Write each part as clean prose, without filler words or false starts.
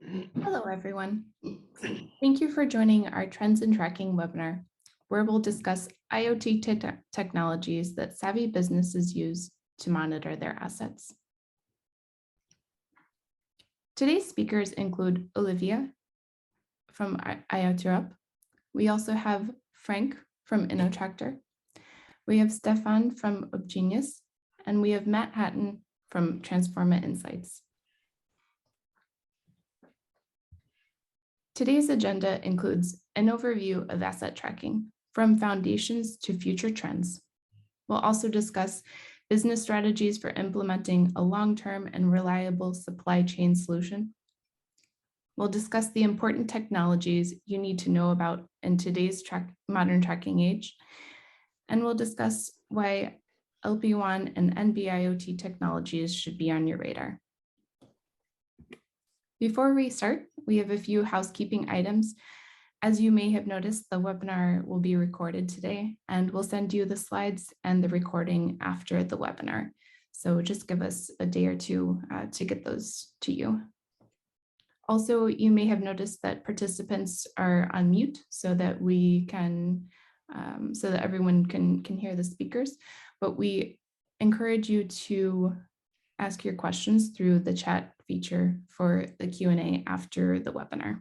Hello, everyone. Thank you for joining our Trends in Tracking webinar, where we'll discuss IoT technologies that savvy businesses use to monitor their assets. Today's speakers include Olivia from Iot Europe. We also have Frank from InnoTractor. We have Stefan from Genus, and we have Matt Hatton from Transforma Insights. Today's agenda includes an overview of asset tracking, from foundations to future trends. We'll also discuss business strategies for implementing a long-term and reliable supply chain solution. We'll discuss the important technologies you need to know about in today's modern tracking age. And we'll discuss why LP1 and NB-IoT technologies should be on your radar. Before we start, we have a few housekeeping items. As you may have noticed, the webinar will be recorded today, and we'll send you the slides and the recording after the webinar. So just give us a day or two to get those to you. Also, you may have noticed that participants are on mute so that we can, so that everyone can hear the speakers, but we encourage you to ask your questions through the chat feature for the Q&A after the webinar.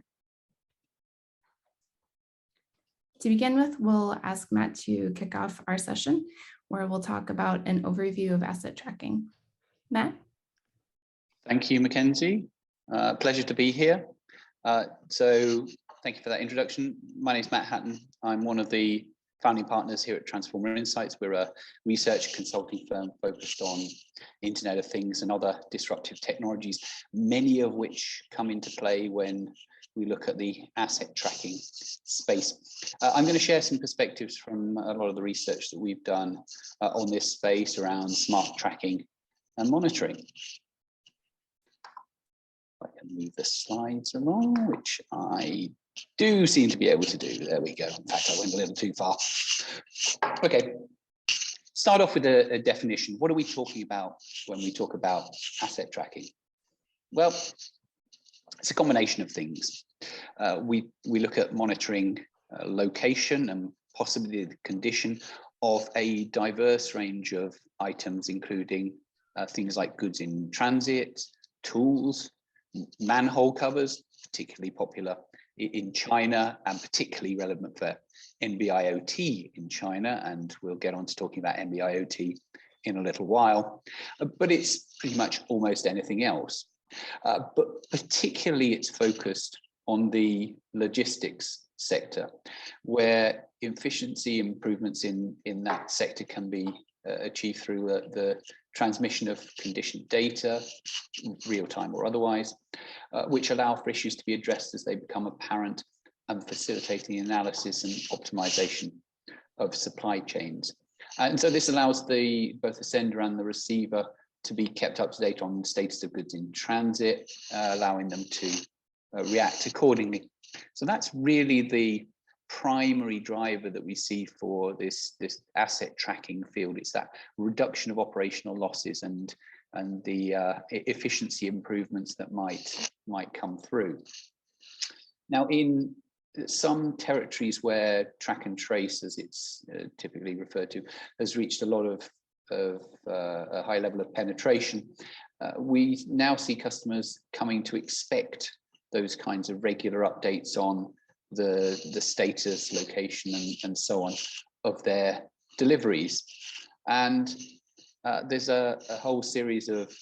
To begin with, we'll ask Matt to kick off our session, where we'll talk about an overview of asset tracking. Matt? Thank you, Mackenzie. Pleasure to be here. So thank you for that introduction. My name is Matt Hatton. I'm one of the founding partners here at Transforma Insights. We're a research consulting firm focused on Internet of Things and other disruptive technologies, many of which come into play when we look at the asset tracking space. I'm going to share some perspectives from a lot of the research that we've done on this space around smart tracking and monitoring. I can move the slides along, which I do seem to be able to do. There we go. In fact, I went a little too far. Okay, start off with a definition. What are we talking about when we talk about asset tracking? Well, it's a combination of things. We look at monitoring location and possibly the condition of a diverse range of items, including things like goods in transit, tools, manhole covers, particularly popular in China and particularly relevant for NB-IoT in China, and we'll get on to talking about NB-IoT in a little while, but it's pretty much almost anything else. But particularly it's focused on the logistics sector, where efficiency improvements in that sector can be achieved through the transmission of condition data, real-time or otherwise, which allow for issues to be addressed as they become apparent and facilitating analysis and optimization of supply chains. And so this allows both the sender and the receiver to be kept up to date on the status of goods in transit, allowing them to react accordingly. So that's really the primary driver that we see for this asset tracking field. It's that reduction of operational losses and the efficiency improvements that might come through. Now, in some territories where track and trace, as it's typically referred to, has reached a lot of a high level of penetration, we now see customers coming to expect those kinds of regular updates on the status, location, and so on of their deliveries. And there's a whole series of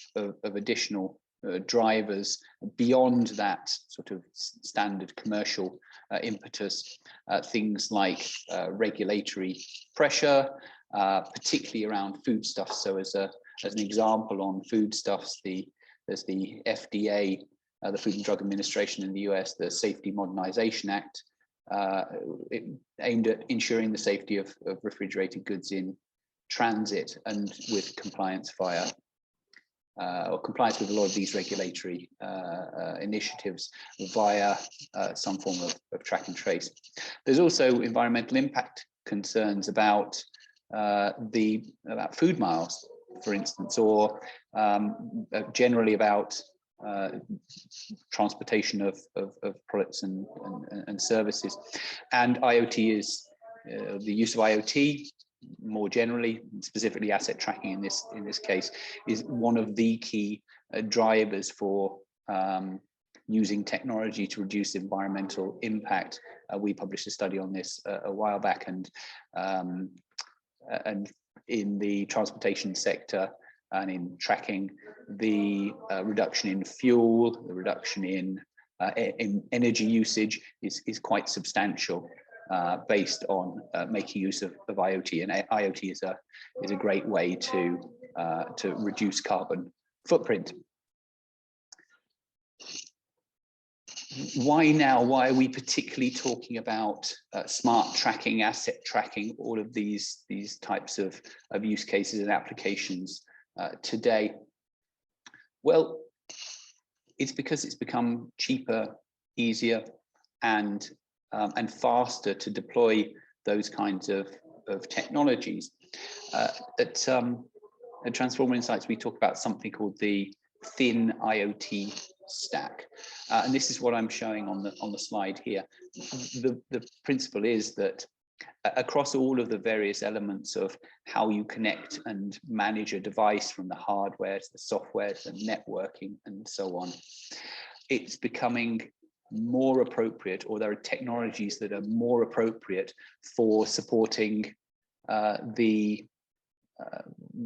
additional drivers beyond that sort of standard commercial impetus, things like regulatory pressure, particularly around foodstuffs. So as an example on foodstuffs, there's the FDA, the Food and Drug Administration in the US, the Safety Modernization Act, aimed at ensuring the safety of refrigerated goods in transit and with compliance via or compliance with a lot of these regulatory initiatives via some form of track and trace. There's also environmental impact concerns about food miles, for instance, or generally about transportation of products and services. And IoT is the use of IoT more generally, specifically asset tracking in this case, is one of the key drivers for using technology to reduce environmental impact. We published a study on this a while back, and in the transportation sector and in tracking, the reduction in fuel, the reduction in energy usage is quite substantial, based on making use of IoT. And IoT is a great way to reduce carbon footprint. Why now? Why are we particularly talking about smart tracking, asset tracking, all of these types of use cases and applications today? Well, it's because it's become cheaper, easier, and faster to deploy those kinds of technologies. At Transformer Insights, we talk about something called the thin IoT stack, and this is what I'm showing on the slide here. The principle is that across all of the various elements of how you connect and manage a device, from the hardware to the software to the networking and so on, it's becoming more appropriate, or there are technologies that are more appropriate for supporting the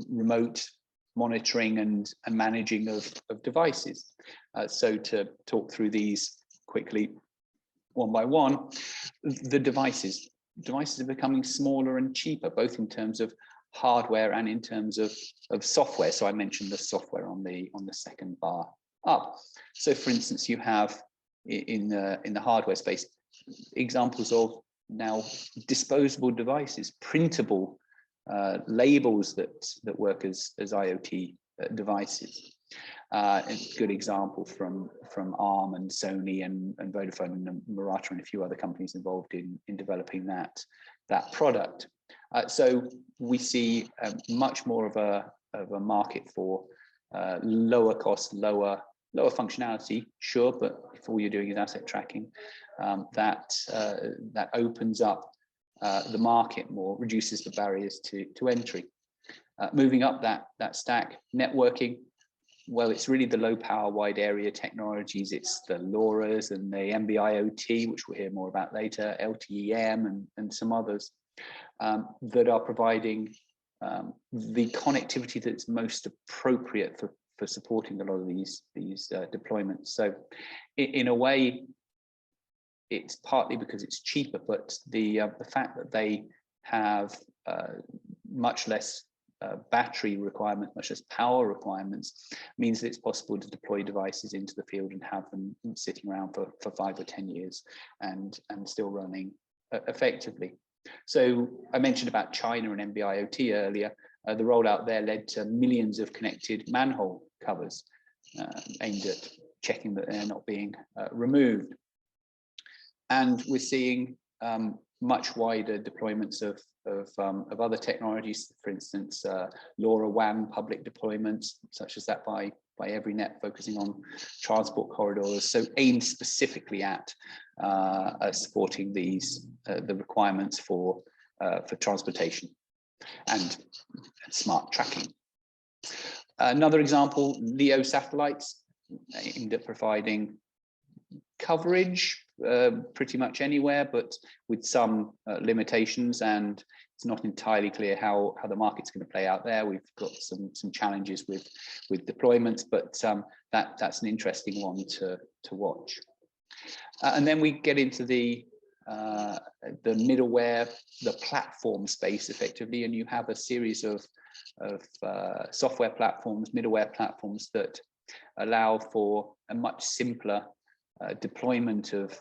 remote monitoring and managing of devices. So to talk through these quickly one by one, the devices are becoming smaller and cheaper, both in terms of hardware and in terms of software. So I mentioned the software on the second bar up. So for instance, you have in the hardware space examples of now disposable devices, printable labels that work as IoT devices. A good example from Arm and Sony and Vodafone and Nbrt and a few other companies involved in developing that product. So we see much more of a market for lower cost, lower functionality, sure, but if all you're doing is asset tracking, that opens up the market more, reduces the barriers to entry. Moving up that stack, networking, well, it's really the low power wide area technologies. It's the LoRa's and the NB-IoT, which we'll hear more about later, Ltm and some others that are providing the connectivity that's most appropriate for supporting a lot of these deployments. So in a way, it's partly because it's cheaper, but the fact that they have much less battery requirements, much less power requirements, means that it's possible to deploy devices into the field and have them sitting around for 5 or 10 years and still running effectively. So I mentioned about China and NB-IoT earlier. The rollout there led to millions of connected manhole covers aimed at checking that they're not being removed. And we're seeing much wider deployments of other technologies, for instance, LoRaWAN public deployments, such as that by Everynet, focusing on transport corridors, so aimed specifically at supporting these the requirements for transportation and smart tracking. Another example, LEO satellites, aimed at providing coverage pretty much anywhere, but with some limitations, and it's not entirely clear how the market's going to play out there. We've got some challenges with deployments, but that's an interesting one to watch. And then we get into the middleware, the platform space effectively, and you have a series of software platforms, middleware platforms that allow for a much simpler deployment of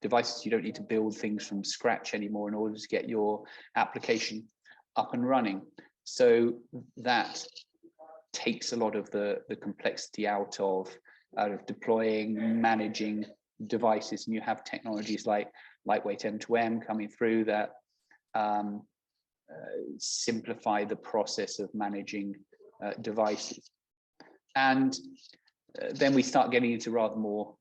devices. You don't need to build things from scratch anymore in order to get your application up and running. So that takes a lot of the complexity out of deploying, managing devices, and you have technologies like lightweight M2M coming through that simplify the process of managing devices. And then we start getting into rather more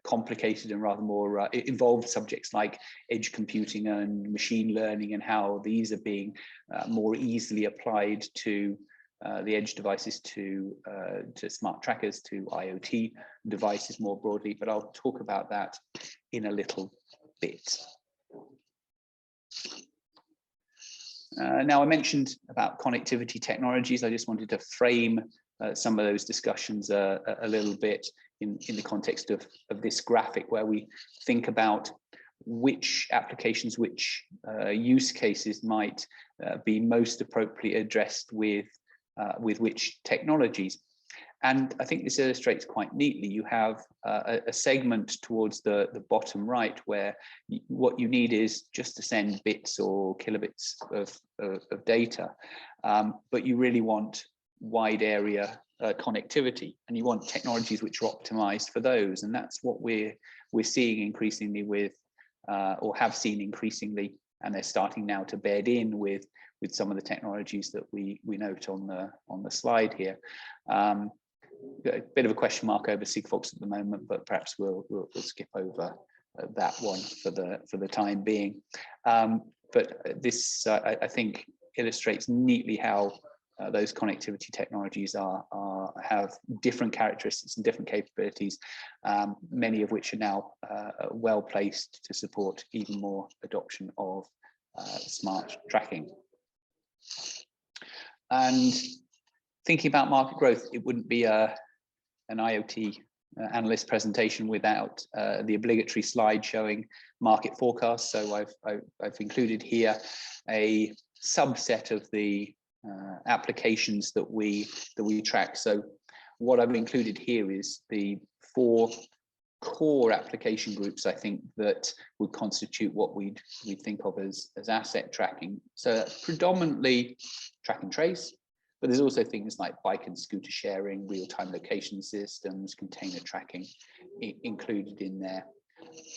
complicated and rather more involved subjects like edge computing and machine learning, and how these are being more easily applied to the edge devices, to smart trackers, to IoT devices more broadly. But I'll talk about that in a little bit. Now, I mentioned about connectivity technologies. I just wanted to frame some of those discussions a little bit in the context of this graphic, where we think about which applications, which use cases might be most appropriately addressed with which technologies. And I think this illustrates quite neatly. You have a segment towards the bottom right, where what you need is just to send bits or kilobits of data, but you really want wide area connectivity, and you want technologies which are optimized for those. And that's what we're seeing increasingly with, or have seen increasingly, and they're starting now to bed in with some of the technologies that we note on the slide here. A bit of a question mark over Sigfox at the moment, but perhaps we'll skip over that one for the time being. But this, I think, illustrates neatly how those connectivity technologies have different characteristics and different capabilities, many of which are now well placed to support even more adoption of smart tracking. And thinking about market growth, it wouldn't be an IoT analyst presentation without the obligatory slide showing market forecasts. So I've included here a subset of the applications that we track. So what I've included here is the 4 core application groups, I think, that would constitute what we'd think of as asset tracking. So that's predominantly track and trace, but there's also things like bike and scooter sharing, real-time location systems, container tracking included in there.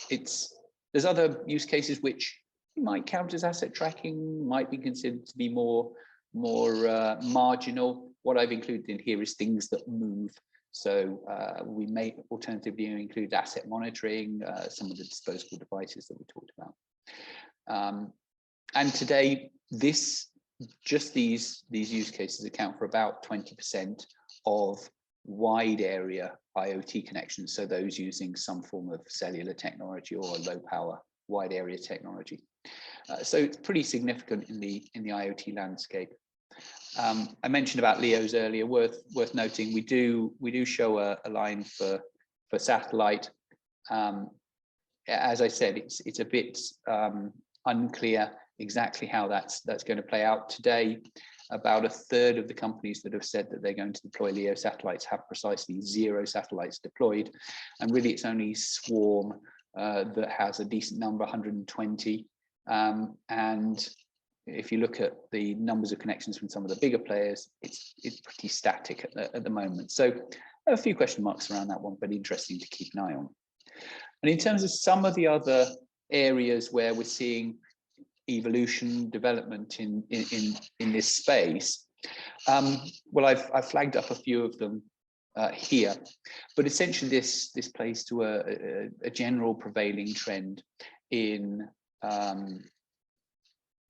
There's other use cases which might count as asset tracking, might be considered to be more marginal. What I've included in here is things that move. So we may alternatively include asset monitoring, some of the disposable devices that we talked about. And today, just these use cases account for about 20% of wide area IoT connections. So those using some form of cellular technology or low power wide area technology. So it's pretty significant in the IoT landscape. I mentioned about LEOs earlier. Worth noting, we do show a line for satellite. As I said, it's a bit unclear exactly how that's going to play out today. About 1/3 of the companies that have said that they're going to deploy LEO satellites have precisely 0 satellites deployed, and really it's only Swarm that has a decent number, 120. And if you look at the numbers of connections from some of the bigger players, it's pretty static at the moment. So a few question marks around that one, but interesting to keep an eye on. And in terms of some of the other areas where we're seeing evolution, development in this space, well, I've flagged up a few of them here, but essentially this plays to a general prevailing trend in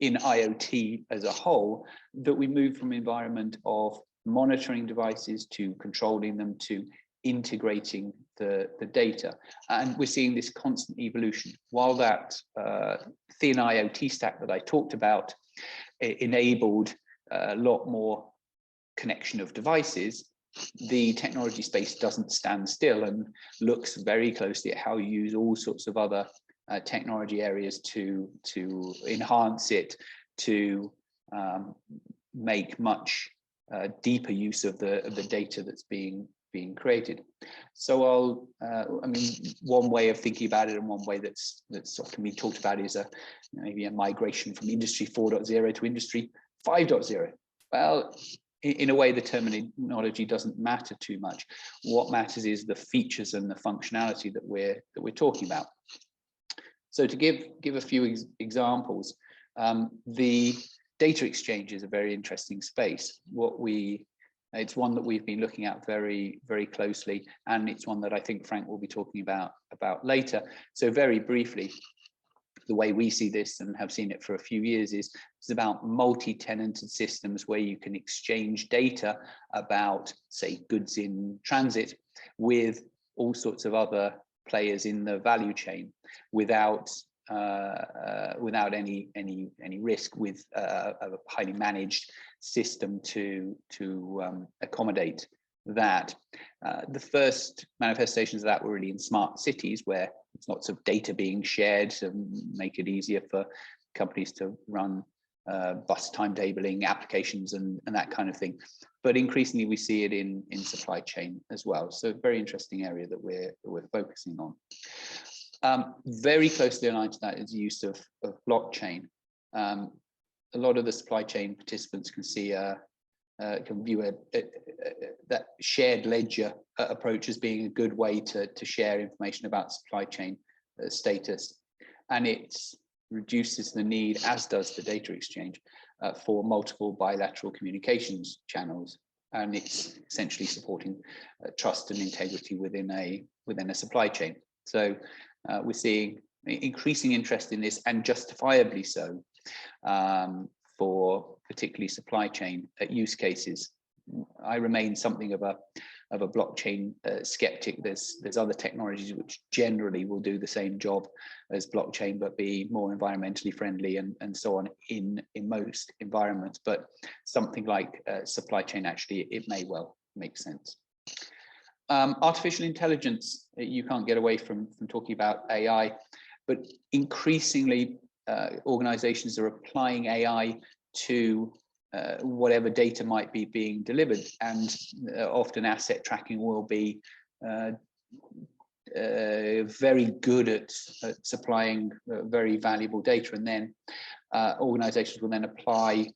IoT as a whole, that we move from environment of monitoring devices to controlling them to integrating the data. And we're seeing this constant evolution. While that thin IoT stack that I talked about enabled a lot more connection of devices, the technology space doesn't stand still and looks very closely at how you use all sorts of other technology areas to enhance it, to make much deeper use of the data that's being created. So I mean, one way of thinking about it, and one way that's often been talked about, is maybe a migration from industry 4.0 to industry 5.0. Well, in a way, the terminology doesn't matter too much. What matters is the features and the functionality that we're talking about. So to give a few examples, the data exchange is a very interesting space. What we It's one that we've been looking at very, very closely, and it's one that I think Frank will be talking about later. So very briefly, the way we see this and have seen it for a few years is it's about multi-tenanted systems where you can exchange data about, say, goods in transit with all sorts of other players in the value chain without any risk, with a highly managed system to accommodate that. The first manifestations of that were really in smart cities, where there's lots of data being shared to make it easier for companies to run bus timetabling applications and that kind of thing. But increasingly we see it in supply chain as well. So very interesting area that we're focusing on. Very closely aligned to that is the use of blockchain. A lot of the supply chain participants can see can view that shared ledger approach as being a good way to share information about supply chain status, and it reduces the need, as does the data exchange, for multiple bilateral communications channels, and it's essentially supporting trust and integrity within a supply chain. So we're seeing increasing interest in this, and justifiably so, for particularly supply chain use cases. I remain something of a blockchain skeptic. There's other technologies which generally will do the same job as blockchain, but be more environmentally friendly and so on in most environments. But something like supply chain, actually, it may well make sense. Artificial intelligence, you can't get away from talking about AI, but increasingly organizations are applying AI to whatever data might be being delivered, and often asset tracking will be very good at supplying very valuable data, and then organizations will then apply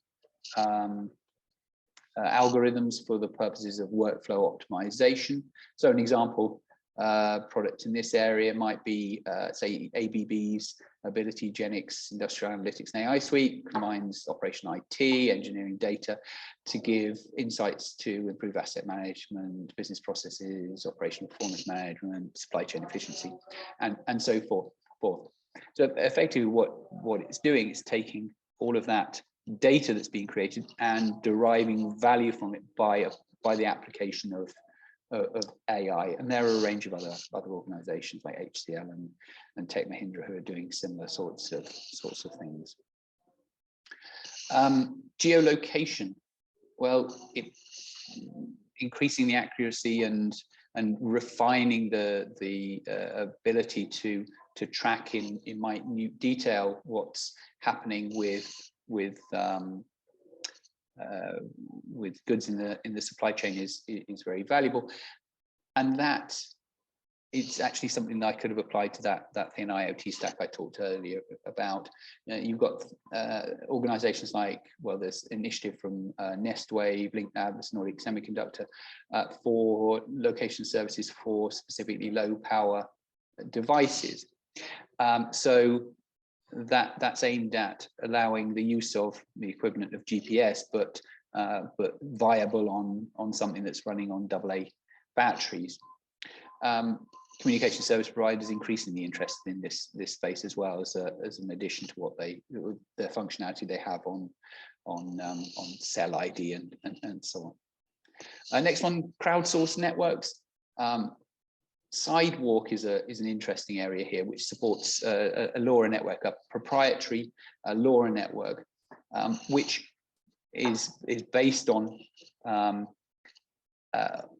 algorithms for the purposes of workflow optimization. So an example product in this area might be, say, ABB's Ability Genix Industrial Analytics and AI Suite combines operational IT, engineering data to give insights to improve asset management, business processes, operational performance management, supply chain efficiency, and so forth. So effectively what it's doing is taking all of that data that's being created and deriving value from it by the application of AI, and there are a range of other organizations like HCL and Tech Mahindra who are doing similar sorts of things. Geolocation, well, increasing the accuracy and refining the ability to track in minute detail what's happening with goods in the supply chain is very valuable, and that it's actually something that I could have applied to that thin IoT stack I talked earlier about. You've got organizations like, well, there's initiative from Nestwave, Link Labs, Nordic Semiconductor for location services for specifically low power devices. So that's aimed at allowing the use of the equivalent of GPS, but viable on something that's running on AA batteries. Communication service providers increasingly interested in this space as well, as an addition to what the functionality they have on cell ID and so on. Next one, crowdsource networks. Sidewalk is an interesting area here, which supports a LoRa network, a proprietary LoRa network, which is based on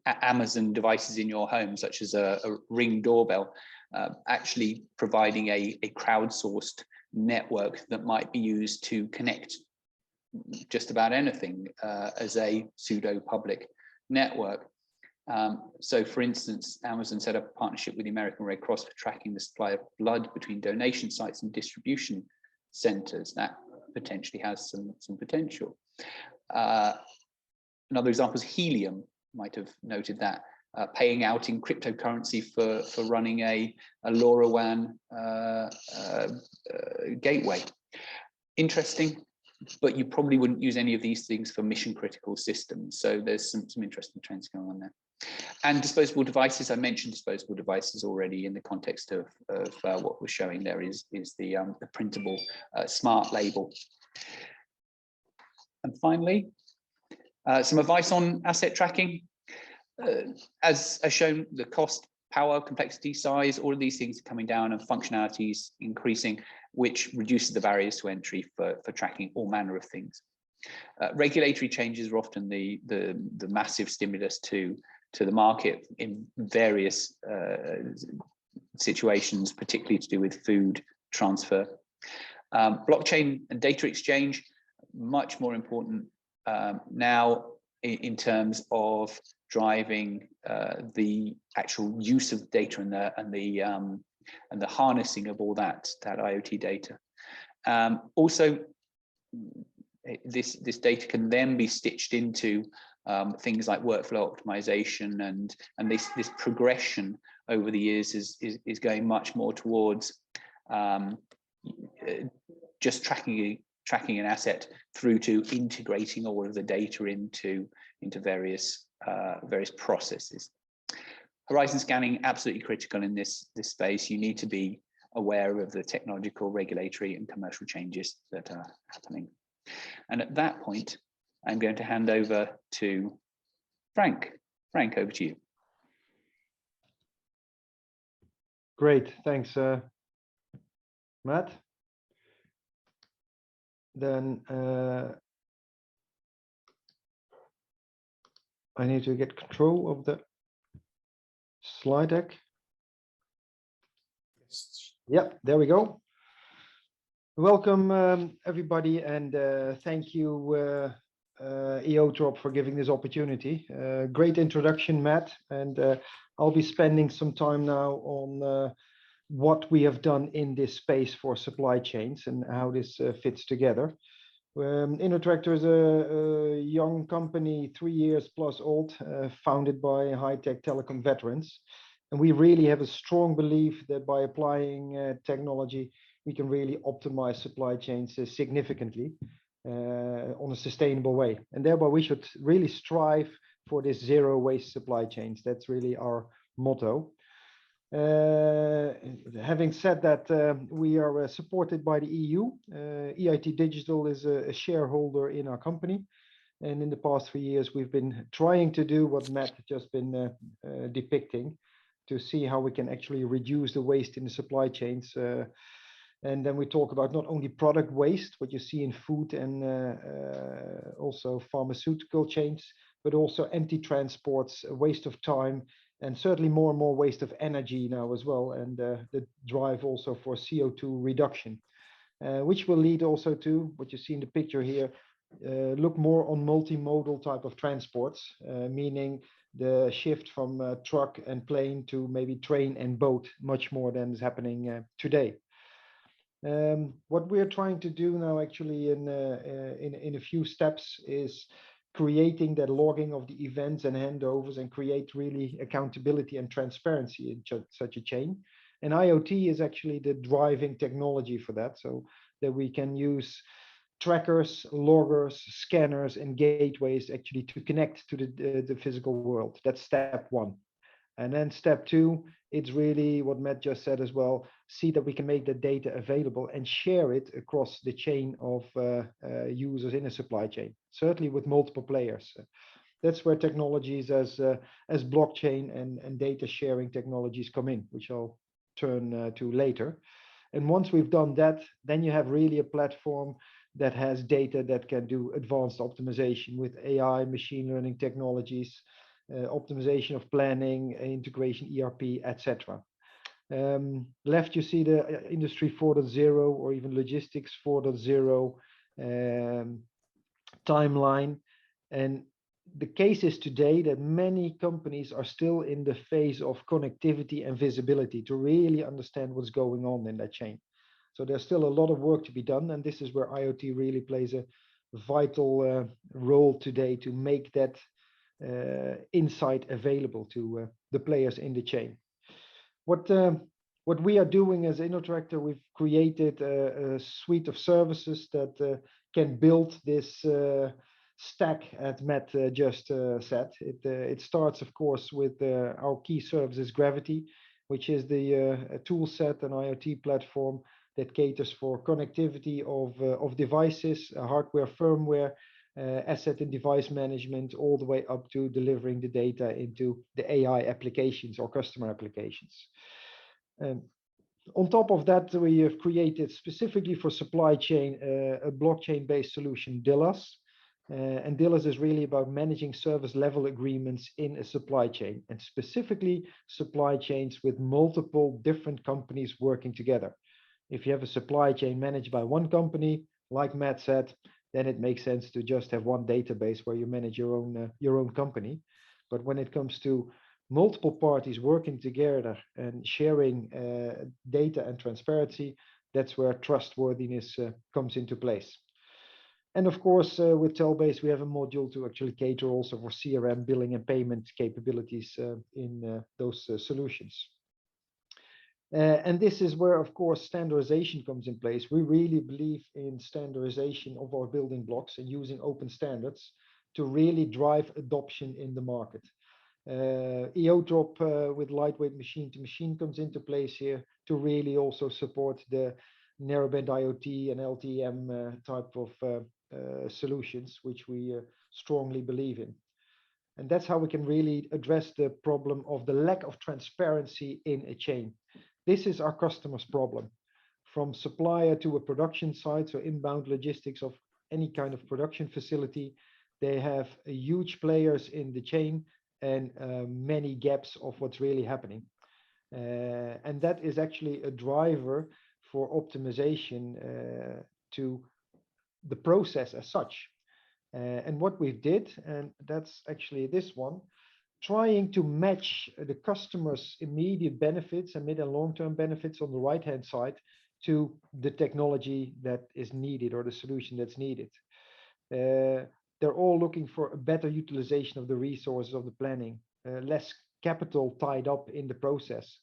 Amazon devices in your home, such as a Ring doorbell, actually providing a crowdsourced network that might be used to connect just about anything as a pseudo public network. So, for instance, Amazon set up a partnership with the American Red Cross for tracking the supply of blood between donation sites and distribution centers. That potentially has some potential. Another example is Helium. Might have noted that, paying out in cryptocurrency for running a LoRaWAN gateway. Interesting. but you probably wouldn't use any of these things for mission critical systems. So there's some interesting trends going on there. And disposable devices, I mentioned disposable devices already in the context of what we're showing there is the printable smart label. And finally, some advice on asset tracking. As shown, the cost, power, complexity, size, all of these things are coming down and functionalities increasing, which reduces the barriers to entry for tracking all manner of things. Regulatory changes are often the massive stimulus to the market in various situations, particularly to do with food transfer. Blockchain and data exchange, much more important now in terms of driving the actual use of data and the harnessing of all that IoT data. Also, this data can then be stitched into things like workflow optimization, and this progression over the years is going much more towards just tracking an asset through to integrating all of the data into various processes. Horizon scanning, absolutely critical in this space. You need to be aware of the technological, regulatory, and commercial changes that are happening. And at that point, I'm going to hand over to Frank. Frank, over to you. Great, thanks, Matt. Then I need to get control of the slide deck. Yep, there we go. Welcome, everybody, and thank you, Iot for giving this opportunity. Great introduction, Matt, and I'll be spending some time now on what we have done in this space for supply chains and how this fits together. InnoTractor is a young company, 3 years plus old, founded by high-tech telecom veterans. And we really have a strong belief that by applying technology, we can really optimize supply chains significantly on a sustainable way. And thereby we should really strive for this zero waste supply chains. That's really our motto. Having said that, we are supported by the EU. EIT Digital is a shareholder in our company. And in the past 3 years, we've been trying to do what Matt has just been depicting, to see how we can actually reduce the waste in the supply chains. And then we talk about not only product waste, what you see in food and also pharmaceutical chains, but also empty transports, waste of time, and certainly more and more waste of energy now as well, and the drive also for CO2 reduction, which will lead also to what you see in the picture here, look more on multimodal type of transports, meaning the shift from truck and plane to maybe train and boat, much more than is happening today. What we're trying to do now actually in a few steps is creating that logging of the events and handovers and create really accountability and transparency in such a chain. And IoT is actually the driving technology for that, so that we can use trackers, loggers, scanners, and gateways actually to connect to the physical world. That's step one. And then step two, it's really what Matt just said as well, see that we can make the data available and share it across the chain of users in a supply chain, certainly with multiple players. That's where technologies as blockchain and data sharing technologies come in, which I'll turn to later. And once we've done that, then you have really a platform that has data that can do advanced optimization with AI, machine learning technologies, optimization of planning, integration, ERP, etc. Left, you see the Industry 4.0 or even Logistics 4.0 timeline. And the case is today that many companies are still in the phase of connectivity and visibility to really understand what's going on in that chain. So there's still a lot of work to be done, and this is where IoT really plays a vital role today to make that insight available to the players in the chain. What we are doing as InnoTractor, we've created a suite of services that can build this stack, as Matt just said. It starts, of course, with our key service is Gravity, which is the tool set and IoT platform that caters for connectivity of devices, hardware, firmware, asset and device management, all the way up to delivering the data into the AI applications or customer applications. On top of that, we have created specifically for supply chain a blockchain-based solution, DILAS. And DILAS is really about managing service level agreements in a supply chain, and specifically supply chains with multiple different companies working together. If you have a supply chain managed by one company, like Matt said, then it makes sense to just have one database where you manage your own company. But when it comes to multiple parties working together and sharing data and transparency, that's where trustworthiness comes into place. And of course, with Telbase, we have a module to actually cater also for CRM, billing, and payment capabilities in those solutions. And this is where, of course, standardization comes in place. We really believe in standardization of our building blocks and using open standards to really drive adoption in the market. Iot with lightweight machine-to-machine comes into place here to really also support the narrowband IoT and LTM type of solutions, which we strongly believe in. And that's how we can really address the problem of the lack of transparency in a chain. This is our customer's problem. From supplier to a production site, so inbound logistics of any kind of production facility, they have huge players in the chain and many gaps of what's really happening. And that is actually a driver for optimization to the process as such. And what we did, and that's actually this one, trying to match the customer's immediate benefits and mid and long-term benefits on the right-hand side to the technology that is needed or the solution that's needed. They're all looking for a better utilization of the resources of the planning, less capital tied up in the process.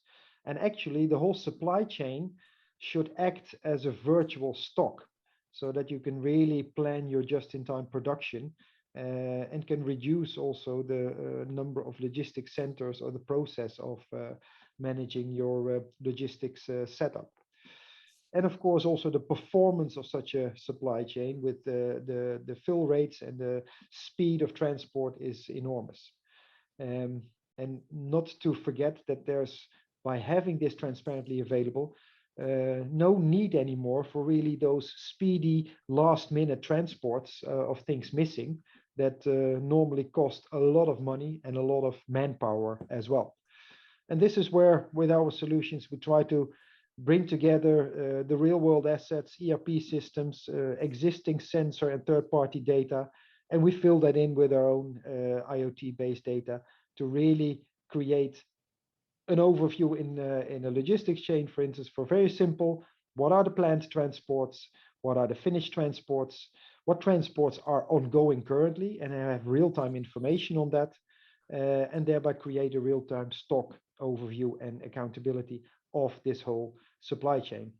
And actually, the whole supply chain should act as a virtual stock so that you can really plan your just-in-time production and can reduce also the number of logistics centers or the process of managing your logistics setup. And of course, also the performance of such a supply chain with the fill rates and the speed of transport is enormous. And not to forget that there's, by having this transparently available, no need anymore for really those speedy last-minute transports of things missing that normally cost a lot of money and a lot of manpower as well. And this is where, with our solutions, we try to bring together the real-world assets, ERP systems, existing sensor and third-party data, and we fill that in with our own IoT-based data to really create an overview in a logistics chain, for instance, for very simple, what are the planned transports, what are the finished transports, what transports are ongoing currently, and I have real-time information on that, and thereby create a real-time stock overview and accountability of this whole supply chain.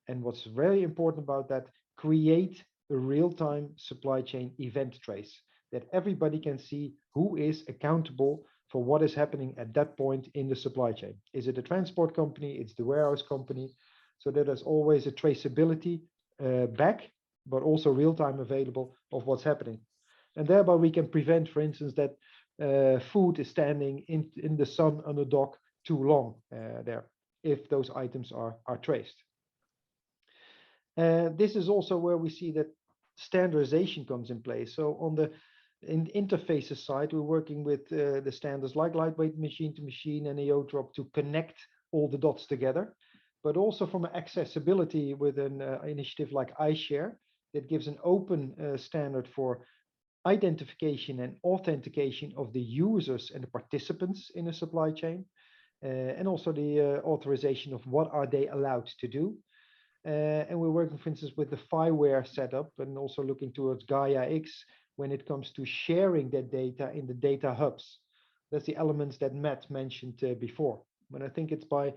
And what's very important about that, create a real-time supply chain event trace that everybody can see who is accountable for what is happening at that point in the supply chain. Is it a transport company? It's the warehouse company. So that there's always a traceability back, but also real-time available of what's happening. And thereby we can prevent, for instance, that food is standing in the sun on the dock too long there, if those items are traced. This is also where we see that standardization comes in place. So on the interfaces side, we're working with the standards like lightweight machine-to-machine and Iot to connect all the dots together, but also from accessibility with an initiative like iShare that gives an open standard for identification and authentication of the users and the participants in a supply chain, and also the authorization of what are they allowed to do. And we're working, for instance, with the FiWare setup and also looking towards Gaia-X when it comes to sharing that data in the data hubs. That's the elements that Matt mentioned before. And I think it's by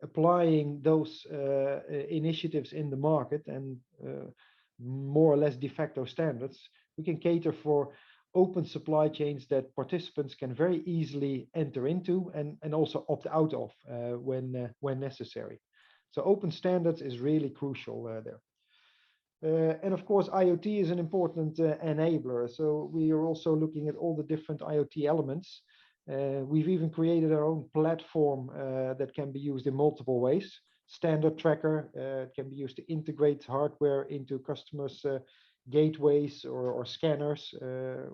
applying those initiatives in the market and more or less de facto standards, we can cater for open supply chains that participants can very easily enter into and also opt out of when necessary. So open standards is really crucial there. And of course, IoT is an important enabler. So we are also looking at all the different IoT elements. We've even created our own platform that can be used in multiple ways. Standard tracker can be used to integrate hardware into customers' gateways or scanners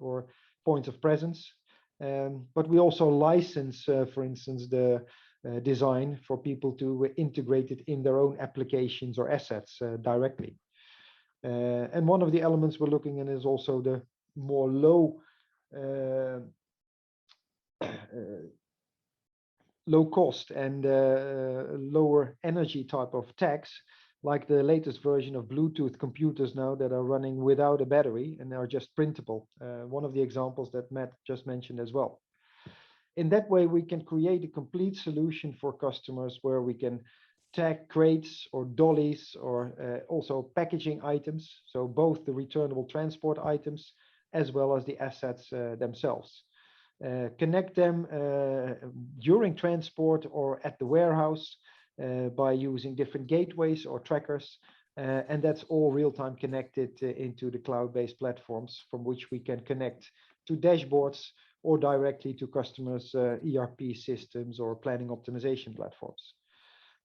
or points of presence. But we also license, for instance, the design for people to integrate it in their own applications or assets directly. And one of the elements we're looking at is also the more low cost and lower energy type of tags, like the latest version of Bluetooth computers now that are running without a battery and are just printable. One of the examples that Matt just mentioned as well. In that way, we can create a complete solution for customers where we can tag crates or dollies or also packaging items. So both the returnable transport items as well as the assets themselves. Connect them during transport or at the warehouse by using different gateways or trackers. And that's all real-time connected into the cloud-based platforms from which we can connect to dashboards or directly to customers' ERP systems or planning optimization platforms.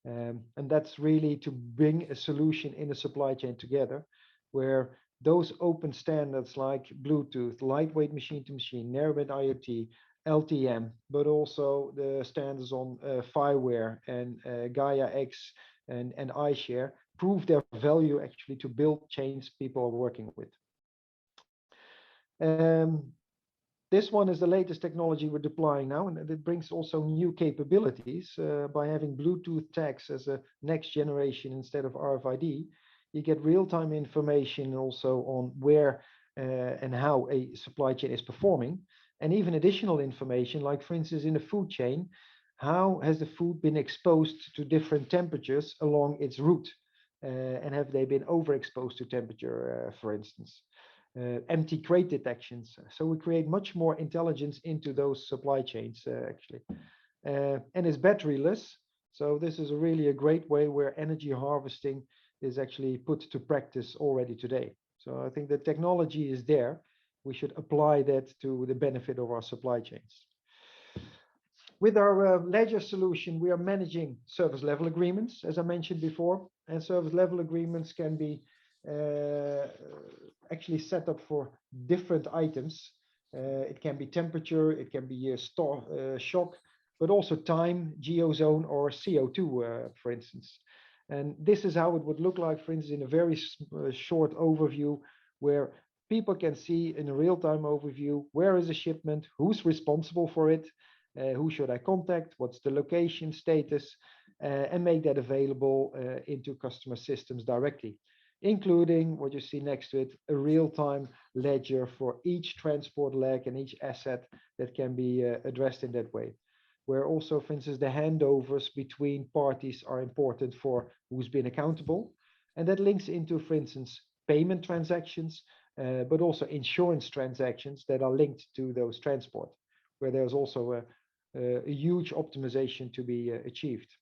And that's really to bring a solution in the supply chain together, where those open standards like Bluetooth, lightweight machine-to-machine, narrowband IoT, LTM, but also the standards on FireWare and Gaia-X and iShare prove their value actually to build chains people are working with. This one is the latest technology we're deploying now, and it brings also new capabilities by having Bluetooth tags as a next generation instead of RFID. You get real-time information also on where and how a supply chain is performing, and even additional information, like for instance in the food chain, how has the food been exposed to different temperatures along its route, and have they been overexposed to temperature, for instance. Empty crate detections. So we create much more intelligence into those supply chains actually. And it's batteryless. So this is really a great way where energy harvesting is actually put to practice already today. So I think the technology is there. We should apply that to the benefit of our supply chains. With our ledger solution, we are managing service level agreements, as I mentioned before, and service level agreements can be actually set up for different items. It can be temperature, it can be shock, but also time, geozone, or CO2, for instance. And this is how it would look like, for instance, in a very short overview, where people can see in a real-time overview, where is a shipment, who's responsible for it, who should I contact, what's the location status, and make that available into customer systems directly, including what you see next to it, a real-time ledger for each transport leg and each asset that can be addressed in that way. Where also, for instance, the handovers between parties are important for who's been accountable. And that links into, for instance, payment transactions, but also insurance transactions that are linked to those transport, where there's also a huge optimization to be achieved.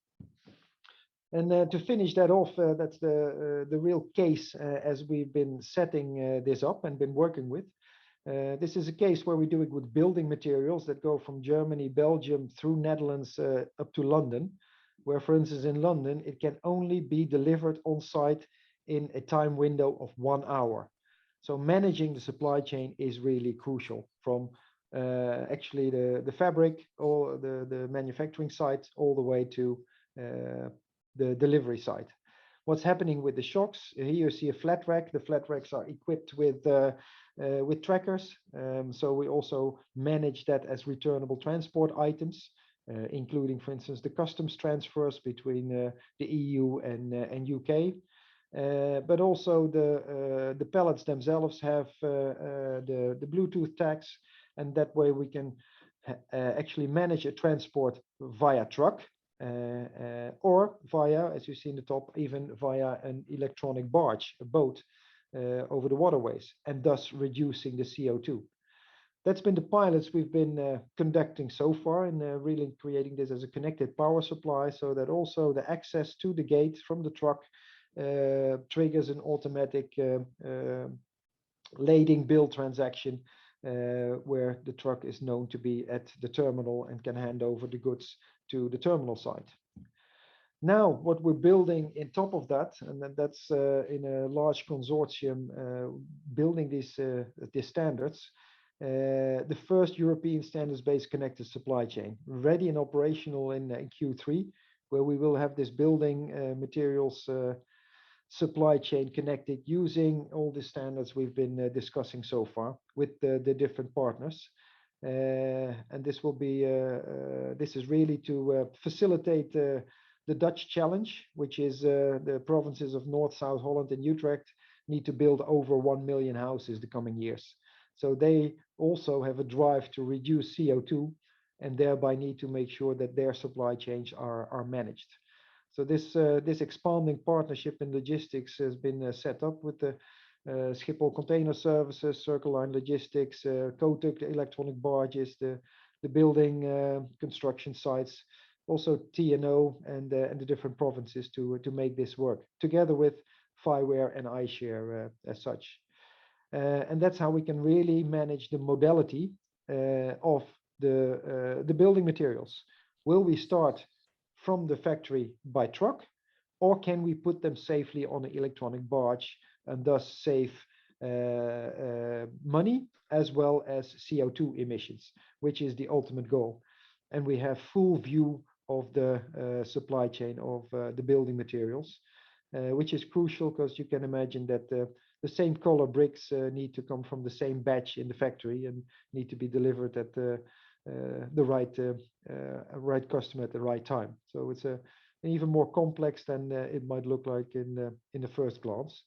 And to finish that off, that's the real case as we've been setting this up and been working with. This is a case where we do it with building materials that go from Germany, Belgium, through Netherlands up to London, where, for instance, in London, it can only be delivered on site in a time window of 1 hour. So managing the supply chain is really crucial, from actually the fabric or the manufacturing site all the way to the delivery site. What's happening with the shocks? Here you see a flat rack. The flat racks are equipped with trackers. So we also manage that as returnable transport items, including, for instance, the customs transfers between the EU and UK. But also the pallets themselves have the Bluetooth tags, and that way we can actually manage a transport via truck or via, as you see in the top, even via an electronic barge, a boat, over the waterways, and thus reducing the CO2. That's been the pilots we've been conducting so far, and really creating this as a connected power supply, so that also the access to the gate from the truck triggers an automatic lading bill transaction, where the truck is known to be at the terminal and can hand over the goods to the terminal site. Now, what we're building in top of that, and that's in a large consortium building these standards, the first European standards-based connected supply chain, ready and operational in Q3, where we will have this building materials supply chain connected using all the standards we've been discussing so far with the different partners. And this will be, this is really to facilitate the Dutch challenge, which is the provinces of North, South Holland and Utrecht need to build over 1 million houses the coming years. So they also have a drive to reduce CO2 and thereby need to make sure that their supply chains are managed. So this expanding partnership in logistics has been set up with the Schiphol Container Services, Circle Line Logistics, Kotuk, electronic barges, the building construction sites, also TNO and the different provinces to make this work, together with Fireware and iShare as such. And that's how we can really manage the modality of the building materials. Will we start from the factory by truck, or can we put them safely on an electronic barge and thus save money as well as CO2 emissions, which is the ultimate goal. And we have full view of the supply chain of the building materials, which is crucial because you can imagine that the same color bricks need to come from the same batch in the factory and need to be delivered at the right customer at the right time. So it's even more complex than it might look like in the first glance.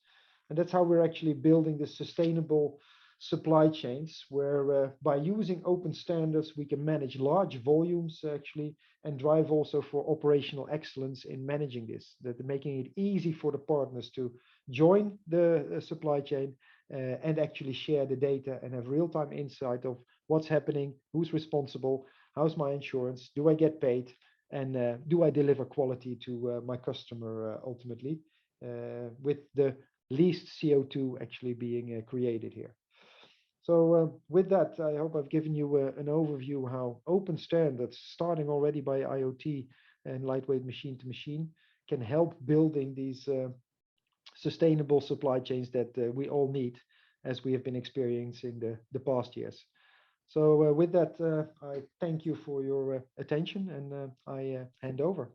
And that's how we're actually building the sustainable supply chains, where by using open standards, we can manage large volumes actually and drive also for operational excellence in managing this, that making it easy for the partners to join the supply chain and actually share the data and have real-time insight of what's happening, who's responsible, how's my insurance, do I get paid, and do I deliver quality to my customer ultimately, with the least CO2 actually being created here. So with that, I hope I've given you an overview how open standards, starting already by IoT and lightweight machine to machine, can help building these sustainable supply chains that we all need, as we have been experiencing the past years. So with that, I thank you for your attention, and I hand over.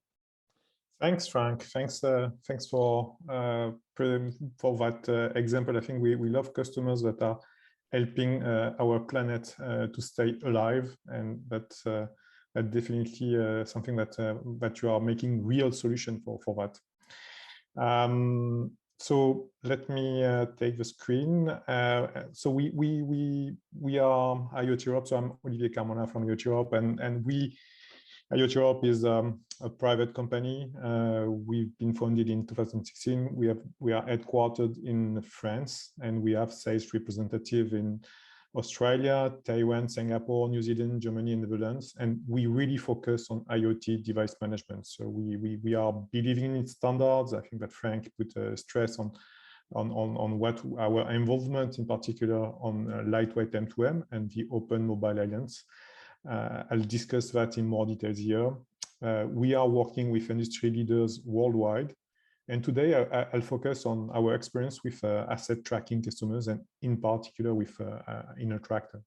Thanks, Frank. Thanks for that example. I think we love customers that are helping our planet to stay alive, and that's definitely something that you are making real solution for that. So let me take the screen. So we are Iot Europe. So I'm Olivier Carmona from Iot Europe, and Iot Europe is a private company. We've been founded in 2016. We are headquartered in France, and we have sales representative in Australia, Taiwan, Singapore, New Zealand, Germany, and Netherlands. And we really focus on IoT device management. So we are believing in standards. I think that Frank put a stress on what our involvement, in particular on lightweight M2M and the Open Mobile Alliance. I'll discuss that in more details here. We are working with industry leaders worldwide. And today I'll focus on our experience with asset tracking customers, and in particular with Tractor.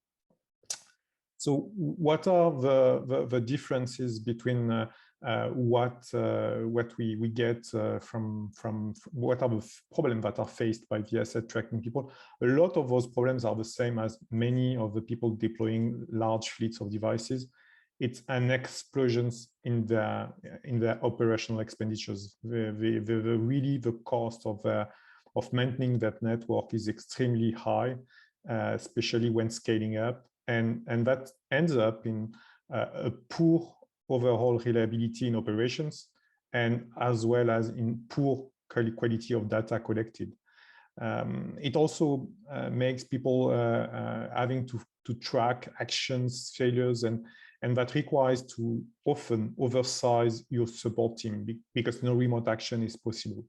So what are the differences between what we get from what are the problems that are faced by the asset tracking people? A lot of those problems are the same as many of the people deploying large fleets of devices. It's an explosion in the operational expenditures. Really the cost of maintaining that network is extremely high, especially when scaling up, and that ends up in a poor overall reliability in operations, and as well as in poor quality of data collected. It also makes people having to track actions, failures, and that requires to often oversize your support team because no remote action is possible.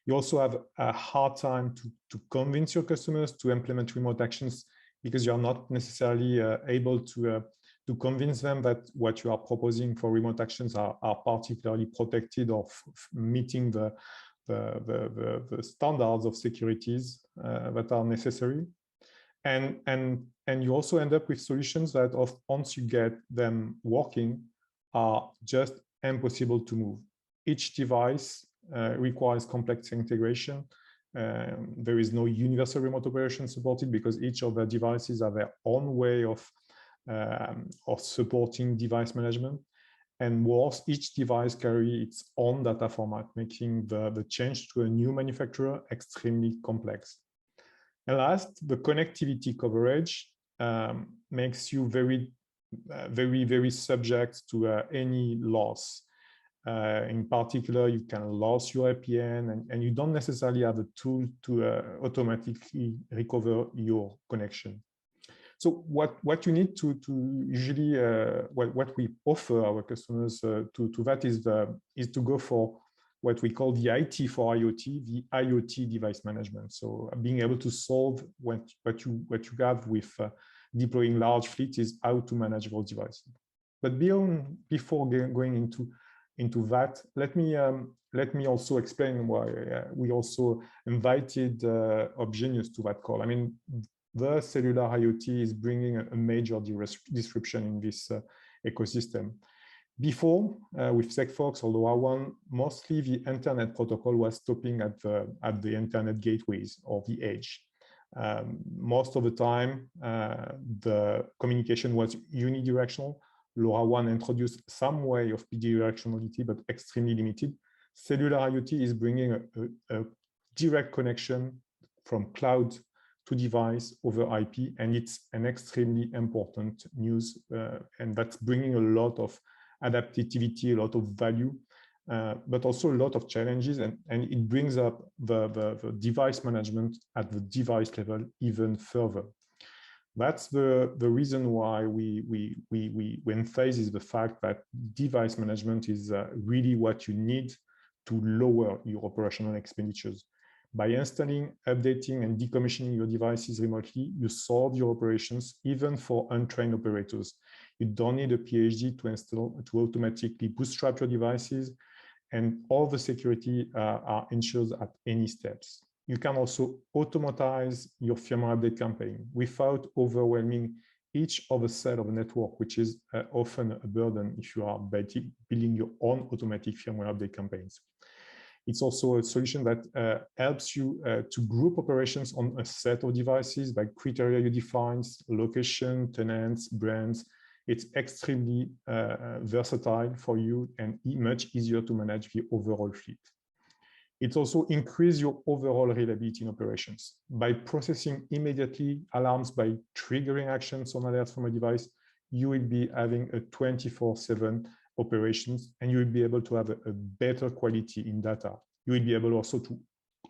You also have a hard time to convince your customers to implement remote actions because you're not necessarily able to convince them that what you are proposing for remote actions are particularly protected or meeting the standards of securities that are necessary. And you also end up with solutions that once you get them working are just impossible to move. Each device requires complex integration. There is no universal remote operation supported because each of the devices have their own way of supporting device management. And worse, each device carries its own data format, making the change to a new manufacturer extremely complex. And last, the connectivity coverage makes you very subject to any loss. In particular, you can lose your VPN, and you don't necessarily have a tool to automatically recover your connection. So what you need to usually, what we offer our customers to that is to go for what we call the IT for IoT, the IoT device management. So being able to solve what you have with deploying large fleets is how to manage those devices. But before going into that, let me also explain why we also invited Genus to that call. I mean, the cellular IoT is bringing a major disruption in this ecosystem. Before, with Sigfox or LoRaWAN, mostly the internet protocol was stopping at the internet gateways or the edge. Most of the time, the communication was unidirectional. LoRaWAN introduced some way of bidirectionality, but extremely limited. Cellular IoT is bringing a direct connection from cloud to device over IP, and it's an extremely important news, and that's bringing a lot of adaptivity, a lot of value, but also a lot of challenges, and it brings up the device management at the device level even further. That's the reason why we emphasize the fact that device management is really what you need to lower your operational expenditures. By installing, updating, and decommissioning your devices remotely, you solve your operations even for untrained operators. You don't need a PhD to automatically bootstrap your devices, and all the security are ensured at any steps. You can also automatize your firmware update campaign without overwhelming each of a cell of a network, which is often a burden if you are building your own automatic firmware update campaigns. It's also a solution that helps you to group operations on a set of devices by criteria you define, location, tenants, brands. It's extremely versatile for you and much easier to manage the overall fleet. It also increases your overall reliability in operations. By processing immediately alarms by triggering actions on alerts from a device, you will be having a 24/7 operations, and you will be able to have a better quality in data. You will be able also to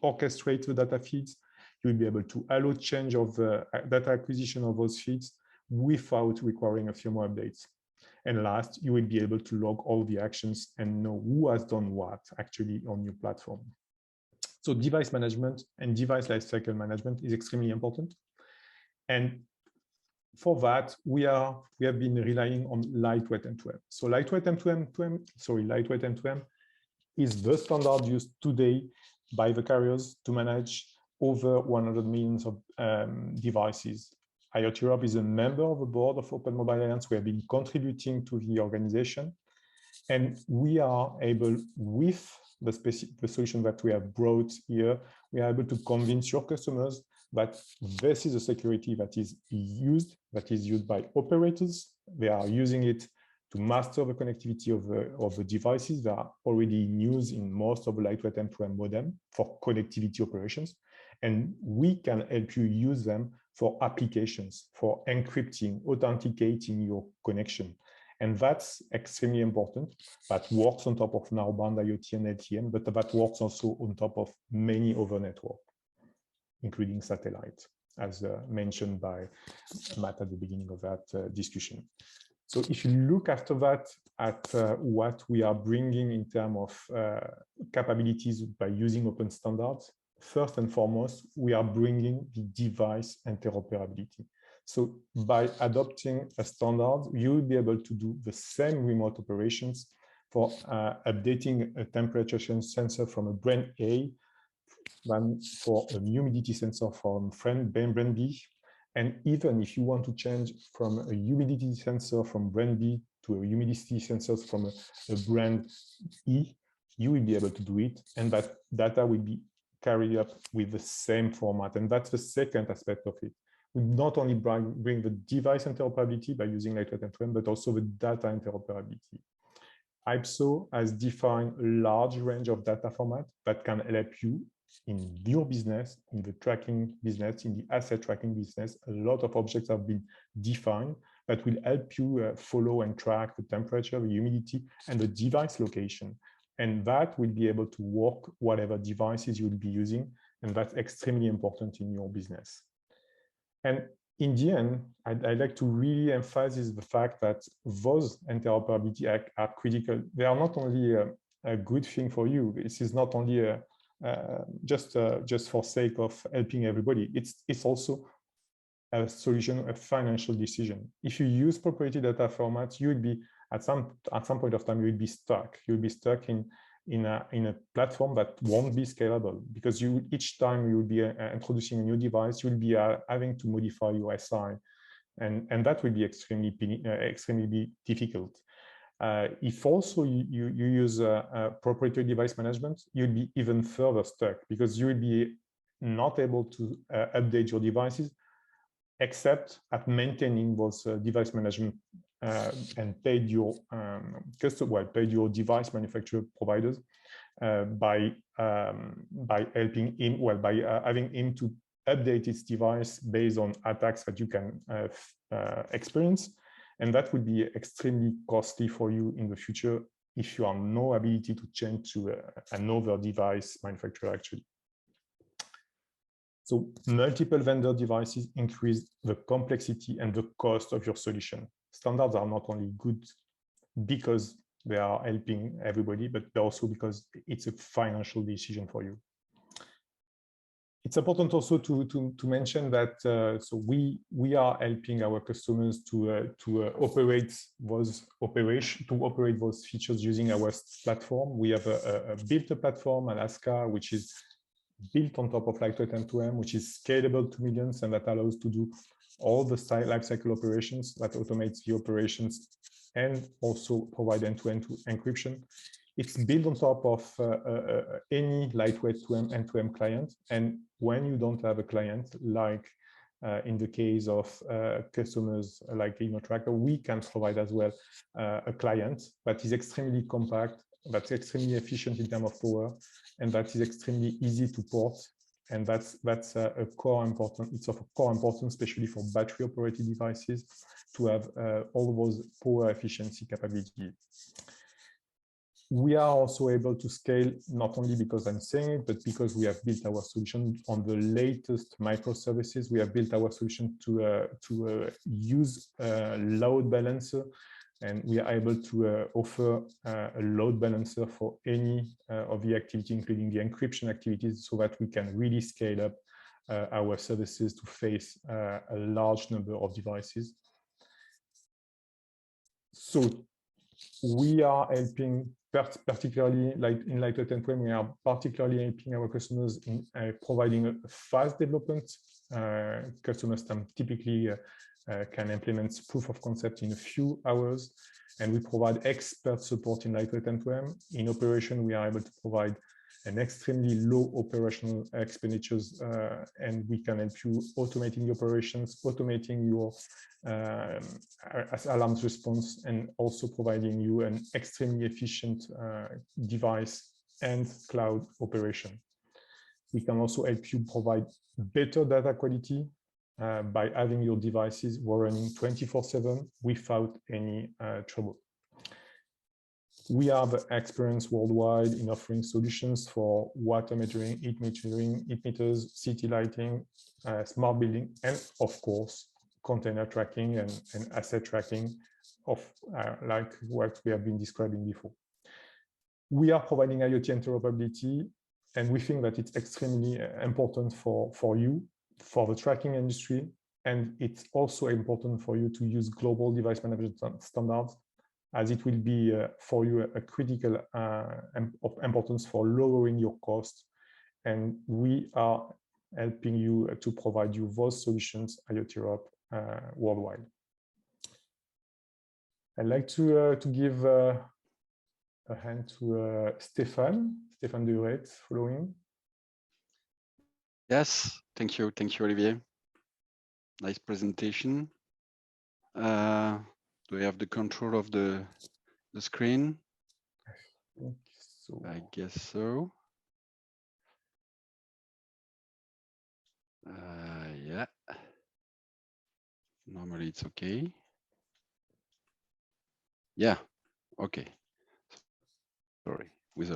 orchestrate the data feeds. You will be able to allow change of the data acquisition of those feeds without requiring a firmware updates. And last, you will be able to log all the actions and know who has done what actually on your platform. So device management and device lifecycle management is extremely important. And for that, we have been relying on lightweight M2M. So lightweight M2M is the standard used today by the carriers to manage over 100 million of devices. Iot Europe is a member of the board of Open Mobile Alliance. We have been contributing to the organization, and we are able, with the solution that we have brought here, we are able to convince your customers that this is a security that is used by operators. They are using it to master the connectivity of the devices that are already in use in most of the lightweight M2M modem for connectivity operations. And we can help you use them for applications, for encrypting, authenticating your connection. And that's extremely important. That works on top of narrowband IoT and LTM, but that works also on top of many other networks. including satellite, as mentioned by Matt at the beginning of that discussion. So if you look after that at what we are bringing in terms of capabilities by using open standards, first and foremost, we are bringing the device interoperability. So by adopting a standard, you will be able to do the same remote operations for updating a temperature sensor from a brand A than for a humidity sensor from brand B. And even if you want to change from a humidity sensor from brand B to a humidity sensor from a brand E, you will be able to do it. And that data will be carried up with the same format. And that's the second aspect of it. We not only bring the device interoperability by using Lightweight M2M, but also the data interoperability. IPSO has defined a large range of data formats that can help you in your business, in the tracking business, in the asset tracking business. A lot of objects have been defined that will help you follow and track the temperature, the humidity, and the device location. And that will be able to work whatever devices you'll be using. And that's extremely important in your business. And in the end, I'd like to really emphasize the fact that those interoperability are critical. They are not only a good thing for you. This is not only just for sake of helping everybody. It's also a solution, a financial decision. If you use proprietary data formats, you will be at some point of time you will be stuck. You'll be stuck in a platform that won't be scalable, because each time you will be introducing a new device, you'll be having to modify your SI, and that will be extremely difficult. If also you use proprietary device management, you'll be even further stuck, because you will be not able to update your devices except at maintaining those device management and paid your device manufacturer providers by helping him, by having him to update its device based on attacks that you can experience. And that would be extremely costly for you in the future if you have no ability to change to another device manufacturer actually. So multiple vendor devices increase the complexity and the cost of your solution. Standards are not only good because they are helping everybody, but also because it's a financial decision for you. It's important also to mention that so we are helping our customers to operate those features using our platform. We have a built platform, Alaska, which is built on top of Lightweight M2M, which is scalable to millions, and that allows to do all the lifecycle operations, that automates the operations and also provide end-to-end encryption. It's built on top of any Lightweight M2M client. And when you don't have a client, like in the case of customers like InnoTracker, we can provide as well a client that is extremely compact, that's extremely efficient in terms of power, and that is extremely easy to port. And that's a core important. It's of core importance, especially for battery operated devices, to have all those power efficiency capabilities. We are also able to scale, not only because I'm saying it, but because we have built our solution on the latest microservices. We have built our solution to use a load balancer, and we are able to offer a load balancer for any of the activity, including the encryption activities, so that we can really scale up our services to face a large number of devices. So we are helping, particularly like in Lightweight M2M, we are particularly helping our customers in providing a fast development. Customers typically can implement proof of concept in a few hours, and we provide expert support in Lightweight M2M. In operation, we are able to provide an extremely low operational expenditures, and we can help you automating the operations, automating your alarms response, and also providing you an extremely efficient device and cloud operation. We can also help you provide better data quality by having your devices running 24/7 without any trouble. We have experience worldwide in offering solutions for water metering, heat meters, city lighting, smart building, and of course, container tracking and asset tracking of like what we have been describing before. We are providing IoT interoperability, and we think that it's extremely important for you, for the tracking industry, and it's also important for you to use global device management standards, as it will be for you a critical of importance for lowering your cost. And we are helping you to provide you those solutions, IoT Europe, worldwide. I'd like to give a hand to Stéphane Nbrt following. Yes, thank you, Olivier. Nice presentation. Do we have the control of the screen? So. I guess so. Yeah. Normally it's okay. Yeah. Okay. Sorry, with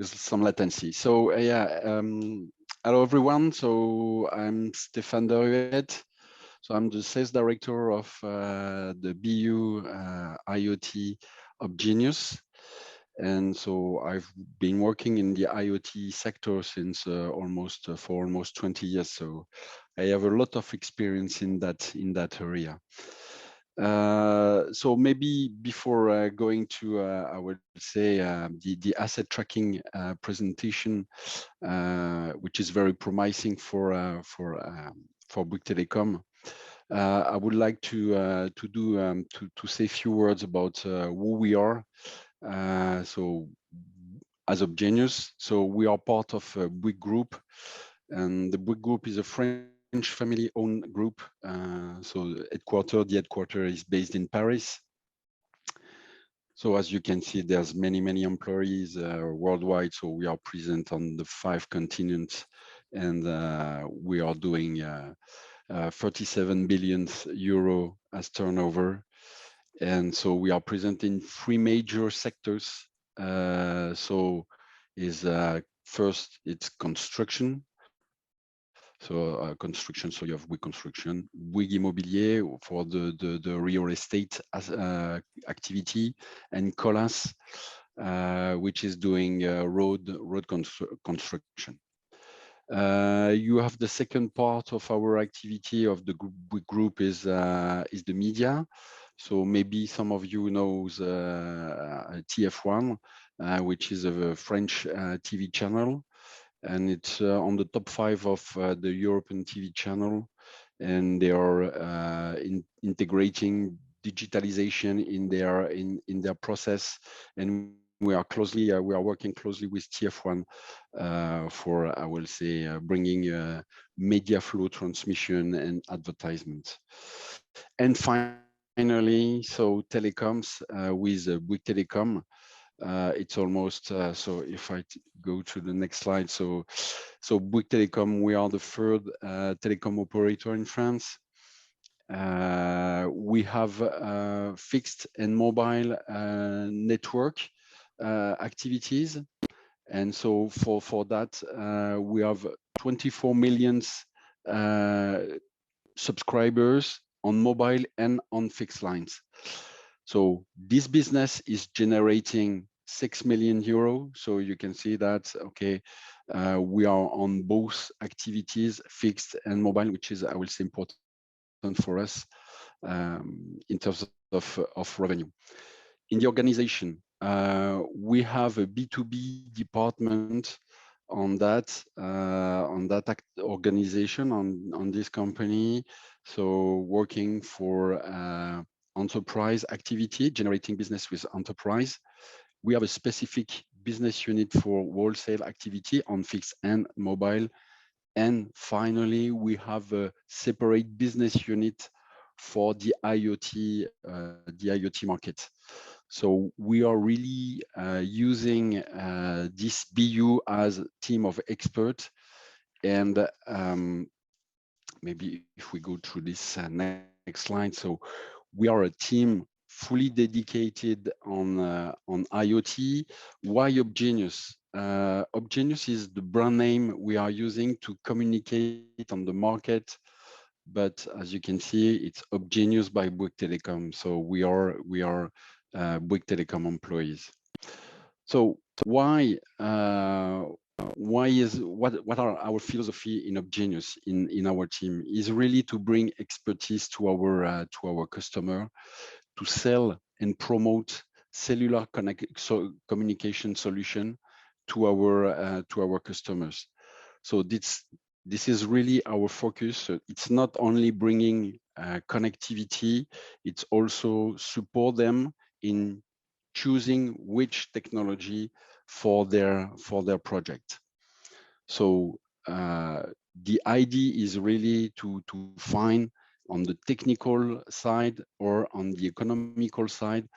some latency. So yeah. Hello everyone. So I'm Stéphane Nbrt. So I'm the sales director of the BU IoT of Genus. And so I've been working in the IoT sector since for almost 20 years. So I have a lot of experience in that area. So maybe before going to, I would say, the asset tracking presentation, which is very promising for Wiki Telecom. I would like to say a few words about who we are. So as of Genus, so we are part of a Wiki Group, and the Wiki Group is a French family-owned group. So the headquarters is based in Paris. So as you can see, there's many employees worldwide. So we are present on the 5 continents, and we are doing 37 billion euro as turnover. And so we are present in 3 major sectors. So first, it's construction. So construction, so you have Wiki Construction, Wiki Immobilier for the real estate activity, and Colas, which is doing road construction. You have the second part of our activity of the group is the media. So maybe some of you knows TF1, which is a French TV channel, and it's on the top 5 of the European TV channel, and they are integrating digitalization in their process, and we are working closely with TF1 for, I will say, bringing media flow transmission and advertisement. And finally, so telecoms with Wiki Telecom. It's almost so if I go to the next slide, so Wiki Telecom, we are the 3rd telecom operator in France. We have fixed and mobile network activities, and so for that we have 24 million subscribers on mobile and on fixed lines. So this business is generating 6 million euro. So you can see that, okay, we are on both activities, fixed and mobile, which is, I will say, important for us in terms of revenue. In the organization, we have a B2B department on that organization, on this company. So working for enterprise activity, generating business with enterprise. We have a specific business unit for wholesale activity on fixed and mobile. And finally, we have a separate business unit for the IoT market. So we are really using this BU as a team of experts. And maybe if we go through this next slide, so we are a team fully dedicated on IoT. Why Genus? Genus is the brand name we are using to communicate on the market, but as you can see, it's Genus by Bouygues Telecom. So we are Bouygues Telecom employees. So why what are our philosophy in Genus in our team is really to bring expertise to our customer, to sell and promote cellular communication solution to our customers. So this is really our focus. So it's not only bringing connectivity, it's also support them in choosing which technology for their project. So the idea is really to find on the technical side or on the economical side,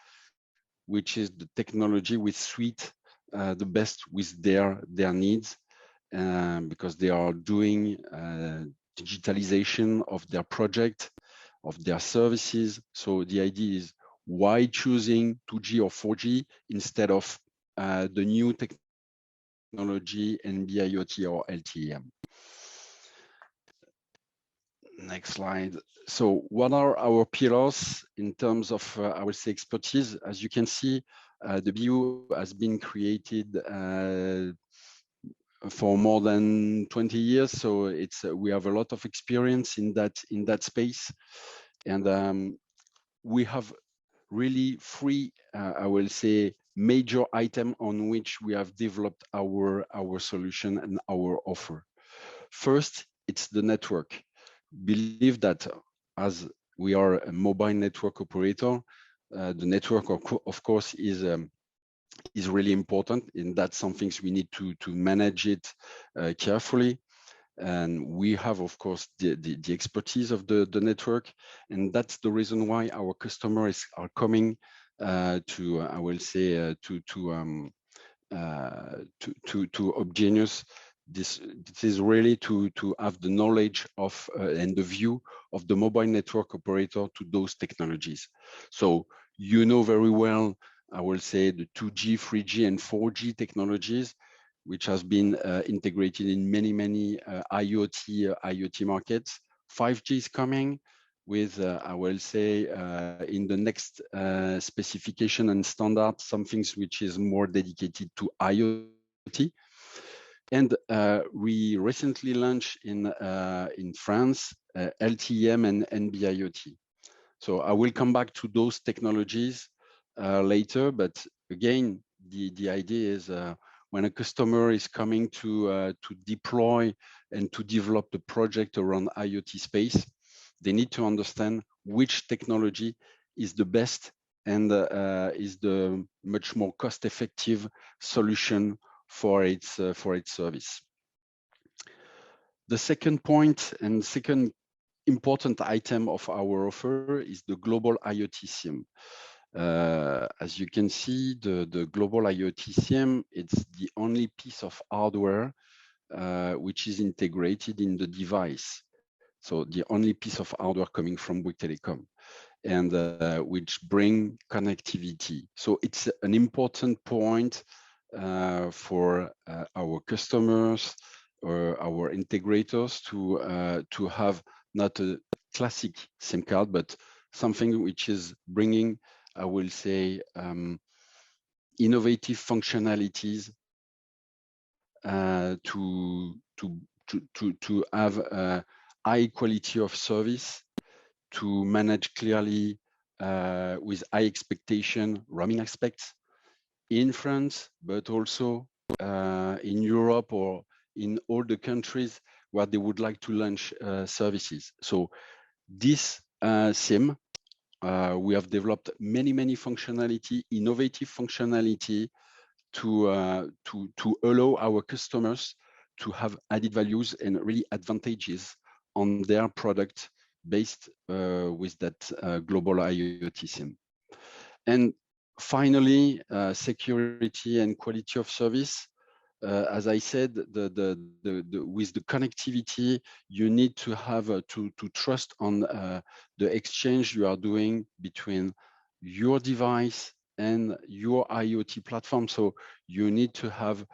which is the technology with suite the best with their needs, because they are doing digitalization of their project, of their services. So the idea is, why choosing 2G or 4G instead of the new technology NB-IoT or Ltm? Next slide. So what are our pillars in terms of, I would say, expertise? As you can see, the BU has been created for more than 20 years. So it's we have a lot of experience in that space. And we have really three, I will say, major item on which we have developed our solution and our offer. First, it's the network. Believe that as we are a mobile network operator, the network of course is really important, and that's something we need to manage it carefully. And we have, of course, the expertise of the network, and that's the reason why our customers are coming to, I will say, to Genus. This is really to have the knowledge of and the view of the mobile network operator to those technologies. So you know very well, I will say, the 2G, 3G, and 4G technologies, which has been integrated in many IoT markets. 5G is coming with, I will say, in the next specification and standard, some things which is more dedicated to IoT. And we recently launched in France, Ltm and Nb-IoT. So I will come back to those technologies later, but again, the idea is when a customer is coming to deploy and to develop the project around IoT space, they need to understand which technology is the best and is the much more cost-effective solution for its service. The second point and second important item of our offer is the global IoT Sim. As you can see, the global IoT Sim, it's the only piece of hardware which is integrated in the device. So the only piece of hardware coming from Bouygues Telecom, and which bring connectivity. So it's an important point for our customers or our integrators to have not a classic SIM card, but something which is bringing, I will say, innovative functionalities to have a high quality of service, to manage clearly with high expectation roaming aspects in France, but also in Europe or in all the countries where they would like to launch services. So this SIM, we have developed many functionality, innovative functionality to allow our customers to have added values and really advantages on their product based with that global IoT SIM. And finally, security and quality of service. As I said, with the connectivity, you need to have to trust on the exchange you are doing between your device and your IoT platform. So you need to have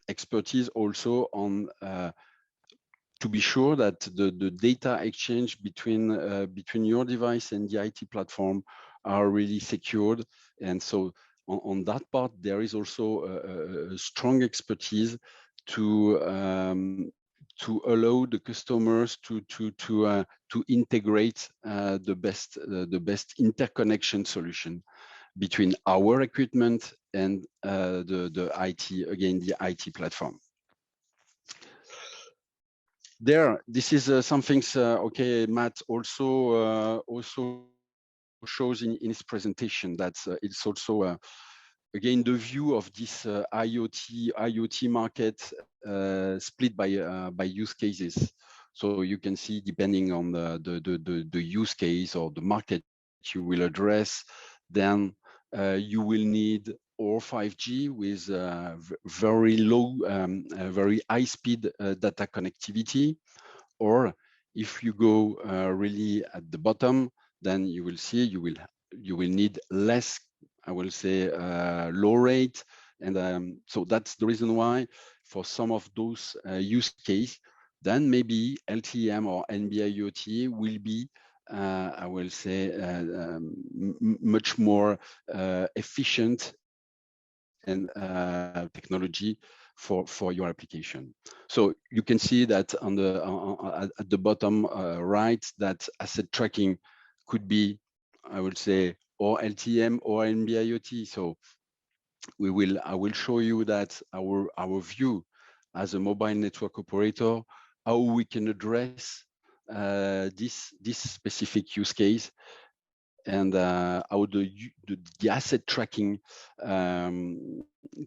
expertise also on to be sure that the data exchange between your device and the IT platform are really secured. And so on that part, there is also a strong expertise to allow the customers to integrate the best interconnection solution between our equipment and the IT, again, the IT platform. This is something, okay, Matt also shows in his presentation that it's also, again, the view of this IoT market split by use cases. So you can see, depending on the use case or the market you will address, then you will need or 5G with very low, very high speed data connectivity. Or if you go really at the bottom, then you will see you will need less, I will say, low rate. And so that's the reason why for some of those use case, then maybe LTM or NB-IoT will be, I will say, much more efficient and technology for your application. So you can see that on at the bottom right, that asset tracking could be, I would say, or LTM or NB-IoT. So I will show you that our view as a mobile network operator, how we can address this specific use case, and how the asset tracking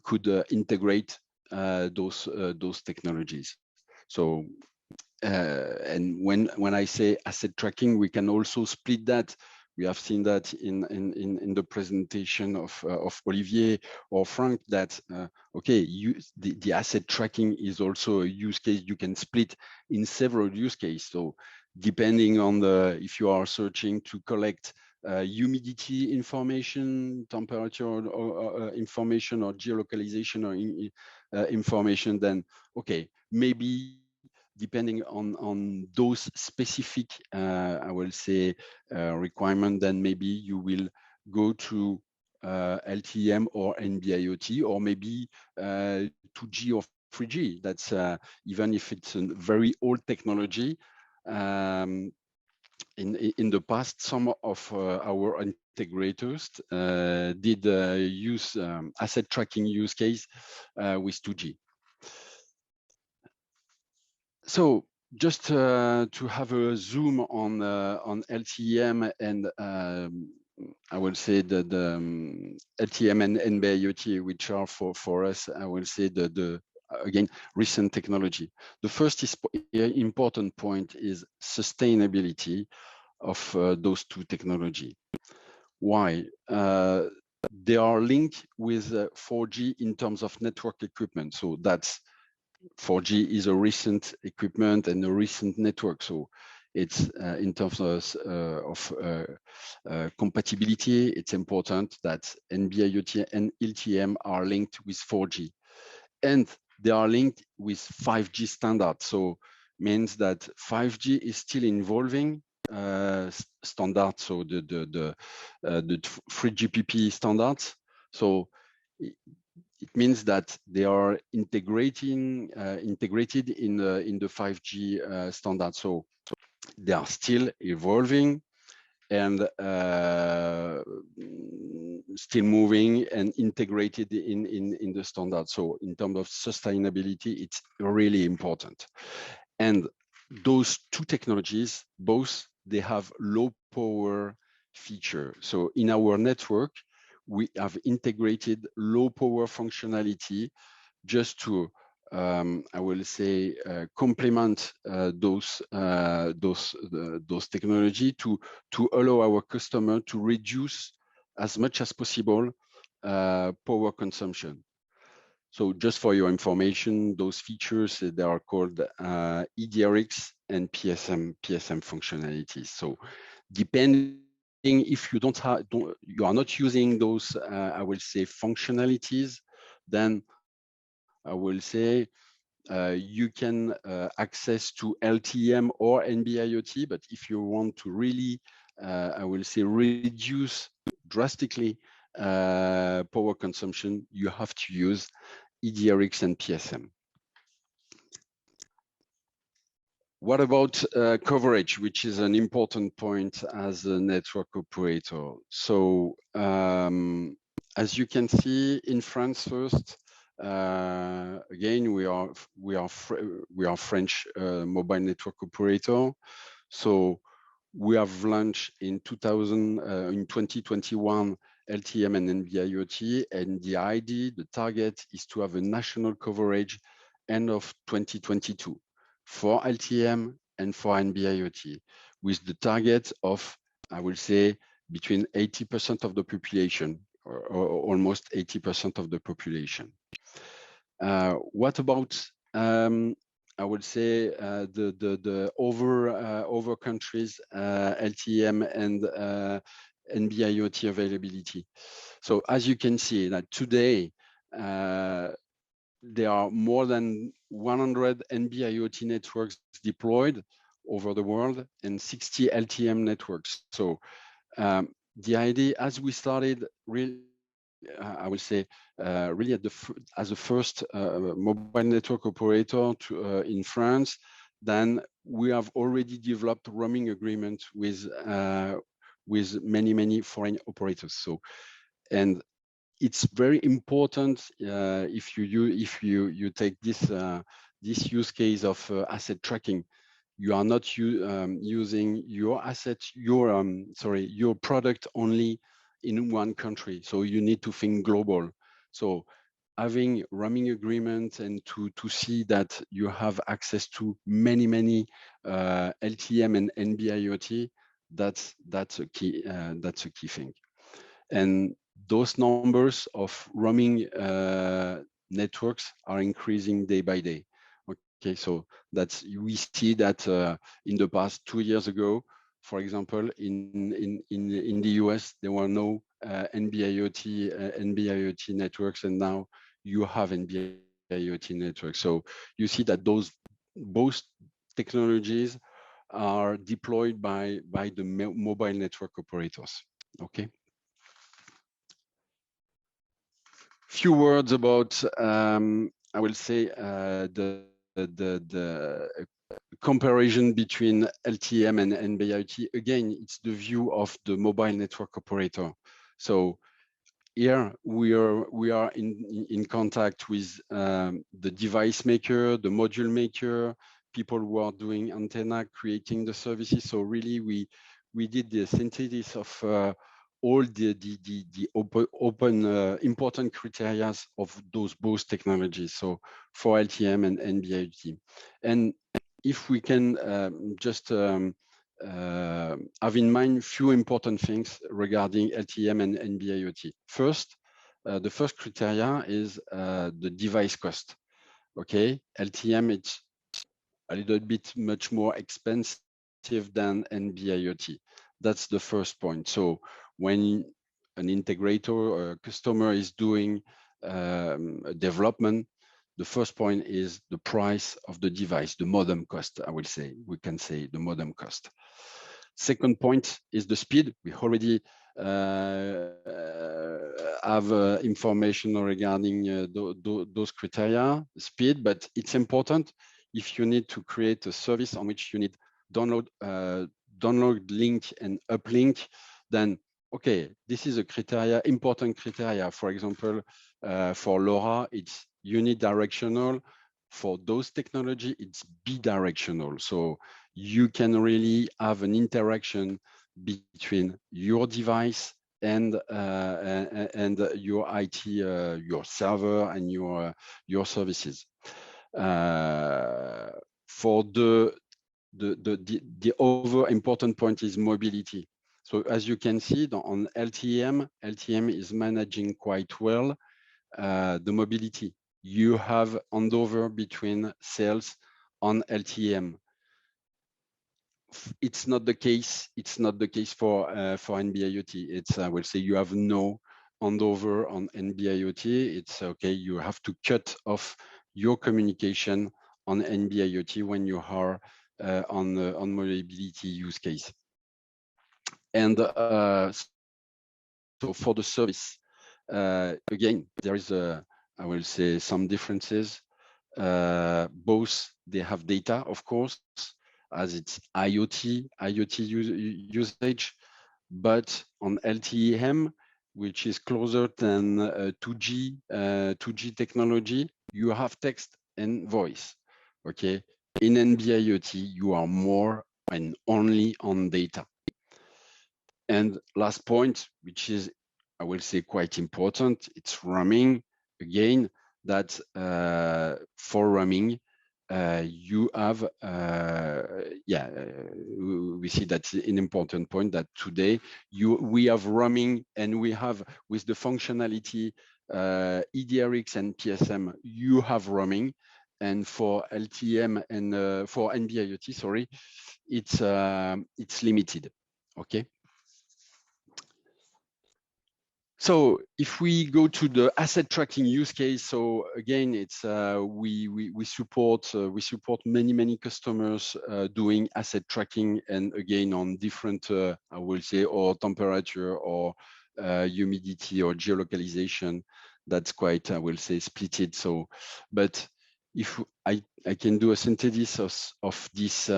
could integrate those technologies. So and when I say asset tracking, we can also split that. We have seen that in the presentation of Olivier or Frank, that okay, the asset tracking is also a use case you can split in several use cases. So depending on if you are searching to collect humidity information, temperature or information, or geolocalization or information, then okay, maybe depending on those specific, I will say, requirement, then maybe you will go to LTM or NB-IoT, or maybe 2G or 3G. That's even if it's a very old technology. In the past, some of our integrators did use asset tracking use case with 2G. So just to have a zoom on LTM and I will say the LTM and NB-IoT, which are for us, I will say the again, recent technology. The first important point is sustainability of those two technology. Why? They are linked with 4G in terms of network equipment. So that's 4G is a recent equipment and a recent network. So it's in terms of compatibility, it's important that NB-IoT and LTM are linked with 4G. And they are linked with 5G standard. So means that 5G is still evolving standard. So the 3GPP standards. So it means that they are integrated in the 5G standard. So they are still evolving and still moving and integrated in the standard. So in terms of sustainability, it's really important. And those two technologies, both, they have low power feature. So in our network, we have integrated low power functionality just to, I will say, complement those technology to allow our customer to reduce as much as possible power consumption. So just for your information, those features, they are called EDRX and PSM functionalities. So depending if you you are not using those, I will say, functionalities, then I will say you can access to LTM or NB-IoT. But if you want to really, I will say, reduce drastically power consumption, you have to use EDRX and PSM. What about coverage, which is an important point as a network operator? So as you can see in France first, again, we are French mobile network operator. So we have launched in 2021 LTM and NB-IoT, and the target is to have a national coverage end of 2022 for LTM and for NB-IoT, with the target of, I will say, between 80% of the population, or almost 80% of the population. What about I would say the over countries LTM and NB-IoT availability? So as you can see, that today there are more than 100 NB-IoT networks deployed over the world and 60 LTM networks. So the idea, as we started, really, I would say, really as a first mobile network operator in France, then we have already developed roaming agreement with many foreign operators. So, and it's very important if you take this use case of asset tracking. You are not using your asset, your product only in one country. So you need to think global. So having roaming agreement and to see that you have access to many LTM and NB-IoT, that's a key thing. And those numbers of roaming networks are increasing day by day. Okay, so we see that in the past 2 years ago, for example, in the US, there were no NB-IoT networks, and now you have NB-IoT networks. So you see that both technologies are deployed by the mobile network operators. Okay. Few words about I will say the comparison between LTM and NB-IoT. Again, it's the view of the mobile network operator. So here we are in contact with the device maker, the module maker, people who are doing antenna, creating the services. So really, we did the synthesis of all the open important criteria of those both technologies. So for LTM and NB-IoT, and if we can just have in mind few important things regarding LTM and NB-IoT. First, the first criteria is the device cost. Okay, LTM, it's a little bit much more expensive than NB-IoT. That's the first point. So when an integrator or a customer is doing development, the first point is the price of the device, the modem cost, I will say. We can say the modem cost. Second point is the speed. We already have information regarding those criteria, speed, but it's important if you need to create a service on which you need download link and uplink, then okay, this is a criteria, important criteria. For example, for LoRa, it's unidirectional. For those technology, it's bidirectional. So you can really have an interaction between your device and your IT, your server and your services. For the other important point is mobility. So as you can see on LTM is managing quite well the mobility. You have handover between cells on LTM. it's not the case. It's not the case for NB-IoT. It's I will say you have no handover on NB-IoT. It's okay. You have to cut off your communication on NB-IoT when you are on mobility use case. And so for the service, again, there is I will say some differences. Both they have data, of course, as it's IoT usage, but on LTE-M, which is closer than 2G technology, you have text and voice. Okay, in NB-IoT, you are more and only on data. And last point, which is, I will say, quite important, it's roaming. Again, that for roaming, you have, we see that's an important point that today we have roaming and we have with the functionality EDRX and PSM, you have roaming. And for LTM and for NB-IoT, sorry, it's limited. Okay. So if we go to the asset tracking use case, so again, it's we support many customers doing asset tracking, and again on different I will say or temperature or humidity or geolocalization. That's quite, I will say, splitted. So, but if I can do a synthesis of this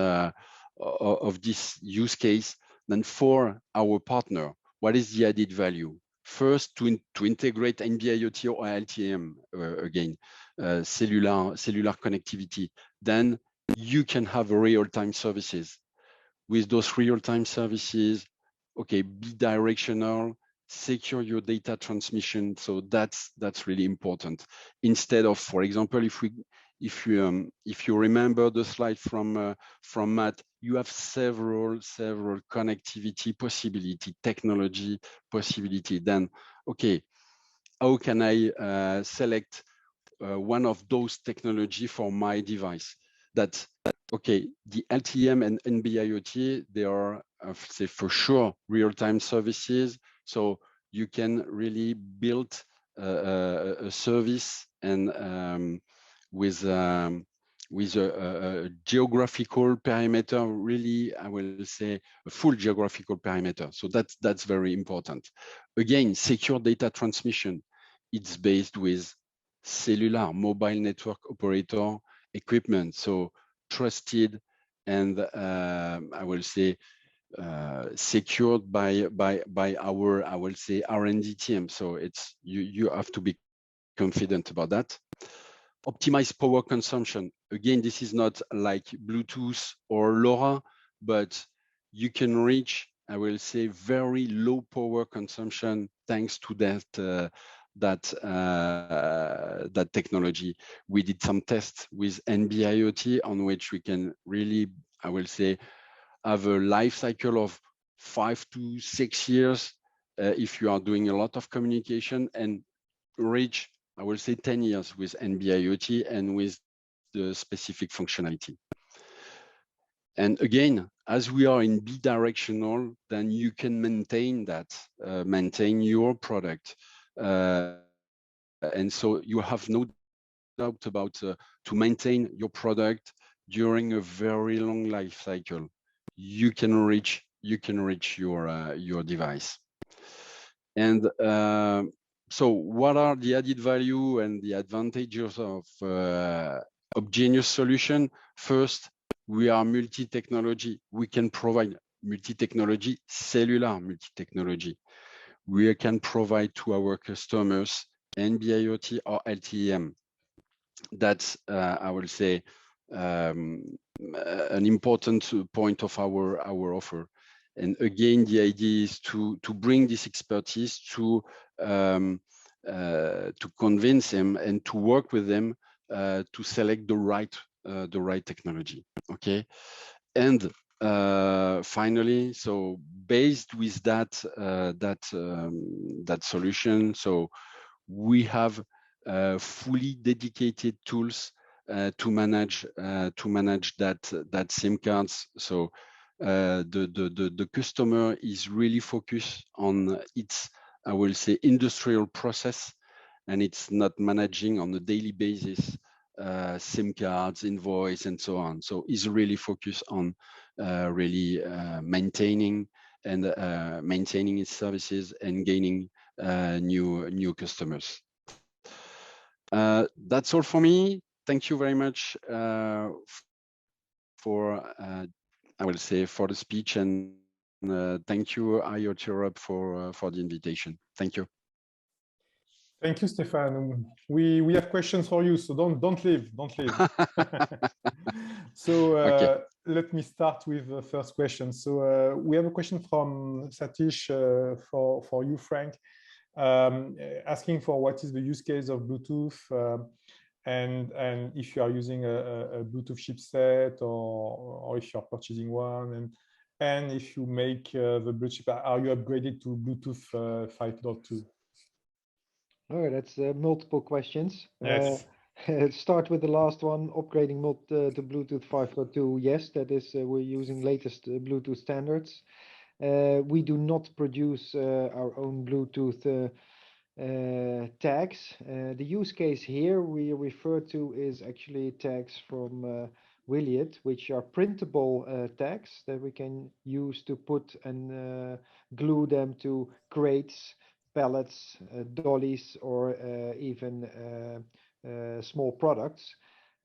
use case, then for our partner, what is the added value? First, to integrate NB-IoT or LTM, again, cellular connectivity. Then you can have real-time services. With those real-time services, okay, be directional, secure your data transmission. So that's really important. Instead of, for example, if you remember the slide from Matt, you have several connectivity possibility, technology possibility. Then, okay, how can I select one of those technology for my device? That okay, the LTM and NB-IoT, they are say for sure real-time services. So you can really build a service and with a geographical perimeter, really, I will say a full geographical perimeter. So that's very important. Again, secure data transmission. It's based with cellular mobile network operator equipment. So trusted and I will say secured by our, I will say, R&D team. So it's you have to be confident about that. Optimize power consumption. Again, this is not like Bluetooth or LoRa, but you can reach, I will say, very low power consumption thanks to that technology. We did some tests with NB-IoT on which we can really, I will say, have a life cycle of 5 to 6 years if you are doing a lot of communication, and reach, I will say, 10 years with NB-IoT and with the specific functionality. And again, as we are in bidirectional, then you can maintain that, maintain your product. And so you have no doubt about to maintain your product during a very long life cycle. You can reach your device. And so what are the added value and the advantages of Genus solution? First, we are multi-technology. We can provide multi-technology, cellular multi-technology. We can provide to our customers NB-IoT or LTE-M. That's, I will say, an important point of our offer. And again, the idea is to bring this expertise to convince them and to work with them to select the right technology. Okay, and finally, so based with that solution, so we have fully dedicated tools to manage that SIM cards. So the customer is really focused on its, I will say, industrial process, and it's not managing on a daily basis SIM cards, invoice, and so on. So it's really focused on really maintaining its services and gaining new customers. That's all for me. Thank you very much for I will say for the speech, and thank you Iot Europe for the invitation. Thank you. Thank you, Stéphane. We have questions for you, so don't leave. So Okay. Let me start with the first question. So we have a question from Satish for you, Frank, asking for what is the use case of Bluetooth, and if you are using a Bluetooth chipset or if you are purchasing one, and if you make the Bluetooth, are you upgraded to Bluetooth 5.2? Oh, that's multiple questions. Yes. Start with the last one, upgrading to Bluetooth 5.2. Yes, that is, we're using latest Bluetooth standards. We do not produce our own Bluetooth tags. The use case here we refer to is actually tags from Iot, which are printable tags that we can use to put and glue them to crates, pallets, dollies, or even small products.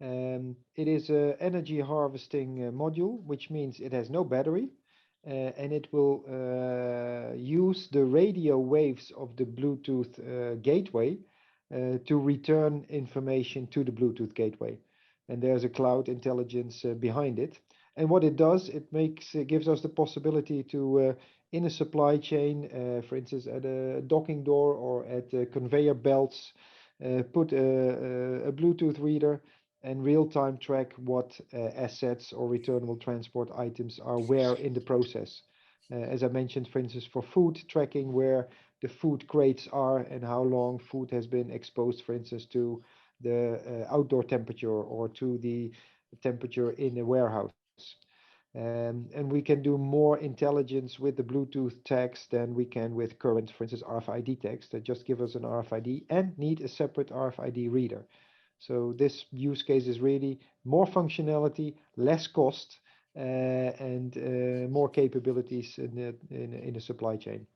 It is an energy harvesting module, which means it has no battery, and it will use the radio waves of the Bluetooth gateway to return information to the Bluetooth gateway. And there's a cloud intelligence behind it. And what it does, it gives us the possibility to in a supply chain, for instance, at a docking door or at conveyor belts, put a Bluetooth reader and real-time track what assets or returnable transport items are where in the process. As I mentioned, for instance, for food tracking, where the food crates are and how long food has been exposed, for instance, to the outdoor temperature or to the temperature in a warehouse. And we can do more intelligence with the Bluetooth tags than we can with current, for instance, RFID tags that just give us an RFID and need a separate RFID reader. So this use case is really more functionality, less cost, and more capabilities in a supply chain.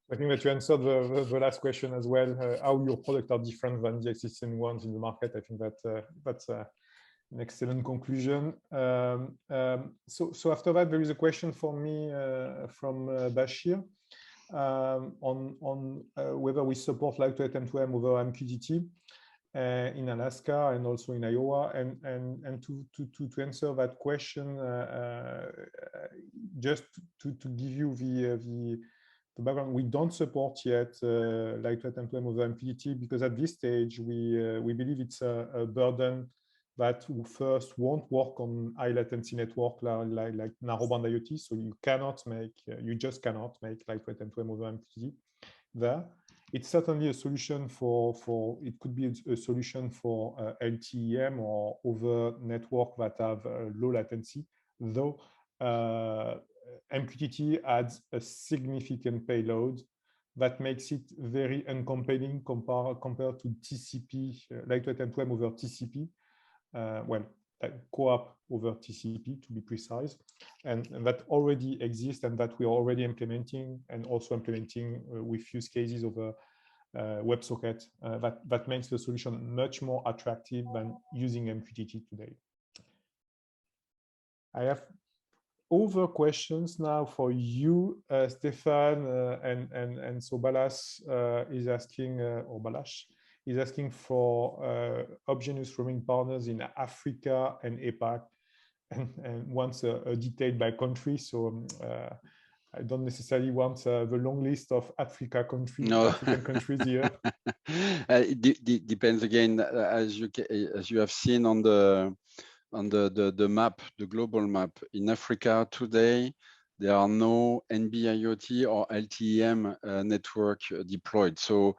I think that you answered the last question as well, how your products are different than the existing ones in the market. I think that that's an excellent conclusion. So after that, there is a question for me from Bashir on whether we support Lightweight M2M over MQTT in Alaska and also in Iowa. And to answer that question, just to give you the background, we don't support yet Lightweight M2M over MQTT because at this stage we believe it's a burden that first won't work on high latency network like narrowband IoT. So you just cannot make Lightweight M2M over MQTT there. It's certainly a solution it could be a solution for LTEM or other network that have low latency, though MQTT adds a significant payload that makes it very uncompelling compared to TCP, Lightweight M2M over TCP. Co-op over TCP to be precise, and that already exists and that we are already implementing, and also implementing with use cases over WebSocket. That makes the solution much more attractive than using MQTT today. I have other questions now for you, Stéphane, and so Balas is asking, or Balash is asking for Genus roaming partners in Africa and APAC, and wants a detail by country. So I don't necessarily want the long list of African countries here. It depends again, as you have seen on the map, the global map. In Africa today, there are no NB-IoT or LTM network deployed. So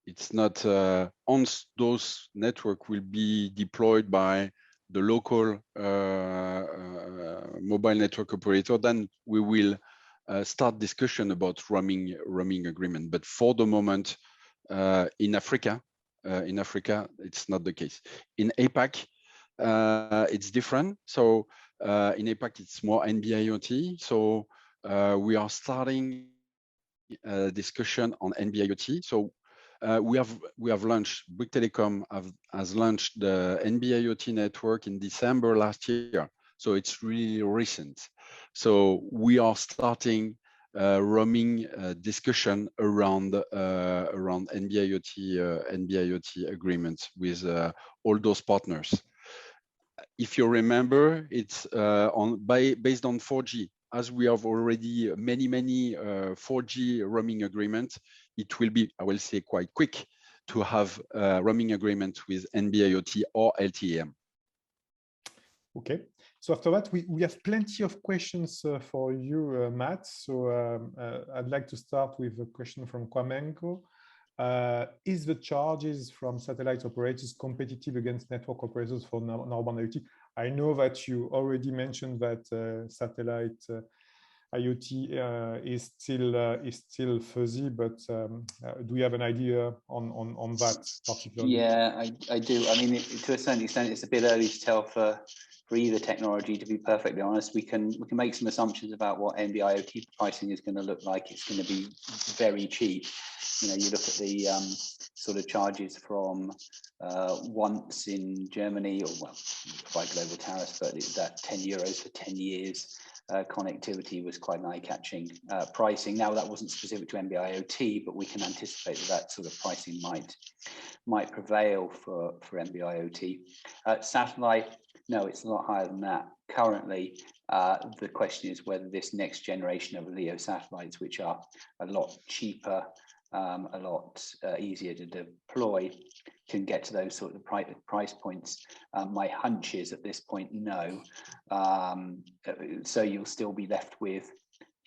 it's not once those network will be deployed by the local mobile network operator, then we will start discussion about roaming agreement. But for the moment, in Africa, it's not the case. In APAC, it's different. So in APAC, it's more NB-IoT. So we are starting a discussion on NB-IoT. So we have launched, Wiki Telecom has launched the NB-IoT network in December last year. So it's really recent. So we are starting roaming discussion around NB-IoT agreements with all those partners. If you remember, it's based on 4G. As we have already many 4G roaming agreements, it will be, I will say, quite quick to have roaming agreement with NB-IoT or Ltm. Okay. So after that, we have plenty of questions for you, Matt. So I'd like to start with a question from Kwamenko. Is the charges from satellite operators competitive against network operators for narrowband IoT? I know that you already mentioned that satellite IoT is still fuzzy, but do you have an idea on that particularly? Yeah, I do. I mean, to a certain extent, it's a bit early to tell for either technology. To be perfectly honest, we can make some assumptions about what NB-IoT pricing is going to look like. It's going to be very cheap. You know, you look at the sort of charges from Once in Germany, or well, by global tariffs, but that €10 for 10 years. Connectivity was quite an eye-catching pricing. Now, that wasn't specific to NB-IoT, but we can anticipate that sort of pricing might prevail for NB-IoT. Satellite, no, it's a lot higher than that. Currently, the question is whether this next generation of LEO satellites, which are a lot cheaper, a lot easier to deploy, can get to those sort of price points. My hunch is at this point, no. So you'll still be left with,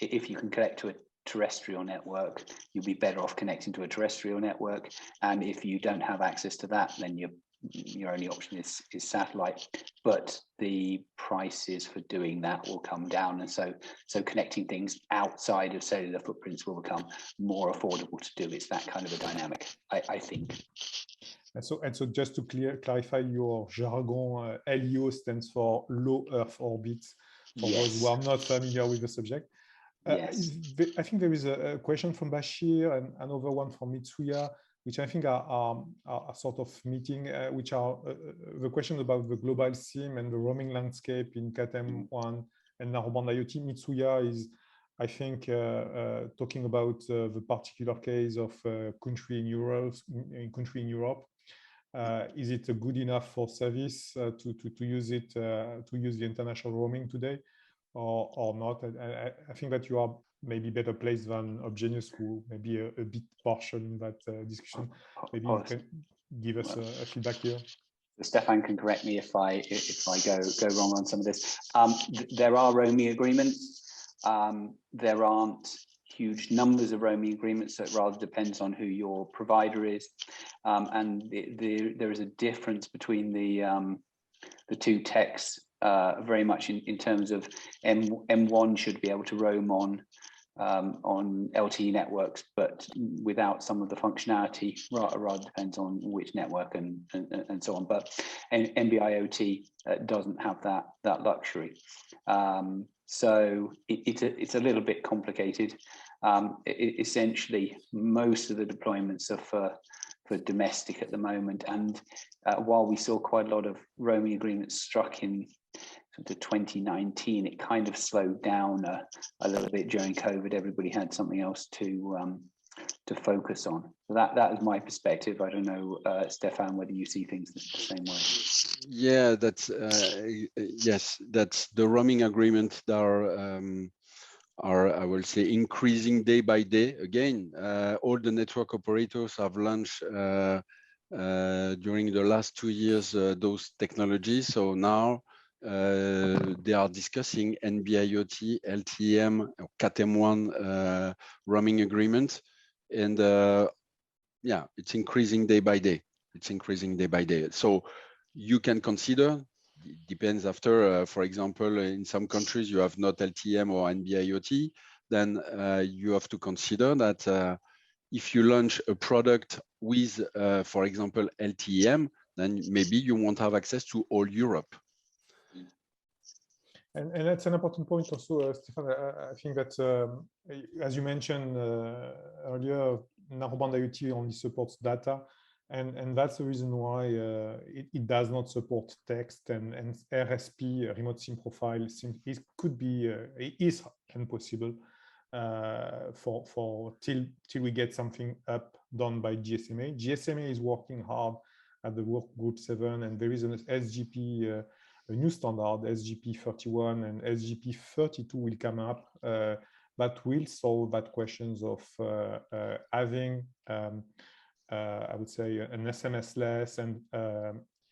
if you can connect to a terrestrial network, you'll be better off connecting to a terrestrial network. And if you don't have access to that, then your only option is satellite. But the prices for doing that will come down, and so connecting things outside of cellular footprints will become more affordable to do. It's that kind of a dynamic, I think. And so just to clarify your jargon, LEO stands for low Earth orbit, for those who are not familiar with the subject. Yes. I think there is a question from Bashir and another one from Mitsuya, which I think are sort of meeting, which are the question about the global SIM and the roaming landscape in CAT-M1 and narrowband IoT. Mitsuya is, I think, talking about the particular case of country in Europe. Is it good enough for service to use it to use the international roaming today, or not? I think that you are maybe better placed than Genus, who may be a bit partial in that discussion. Maybe you can give us a feedback here. Stefan can correct me if I go wrong on some of this. There are roaming agreements. There aren't huge numbers of roaming agreements, so it rather depends on who your provider is. And there is a difference between the two techs very much in terms of M1 should be able to roam on LTE networks, but without some of the functionality, rather depends on which network and so on. But NB-IoT doesn't have that luxury. So it's a little bit complicated. Essentially, most of the deployments are for domestic at the moment. And while we saw quite a lot of roaming agreements struck in sort of 2019, it kind of slowed down a little bit during COVID. Everybody had something else to focus on. So that is my perspective. I don't know, Stefan, whether you see things the same way. Yeah, that's yes, that's the roaming agreements that are, I will say, increasing day by day. Again, all the network operators have launched during the last 2 years those technologies. So now they are discussing NB-IoT, LTM, or CAT-M1 roaming agreement, and yeah, it's increasing day by day. It's increasing day by day. So you can consider depends after, for example, in some countries you have not LTM or NB-IoT, then you have to consider that if you launch a product with, for example, LTM, then maybe you won't have access to all Europe. And that's an important point also, Stefan. I think that, as you mentioned earlier, narrowband IoT only supports data, and that's the reason why it does not support text and RSP, remote SIM profile. It could be, it is impossible till we get something up done by GSMA. GSMA is working hard at the work group 7, and there is an SGP. A new standard, SGP 31 and SGP 32 will come up that will solve that questions of having, I would say, an SMS less and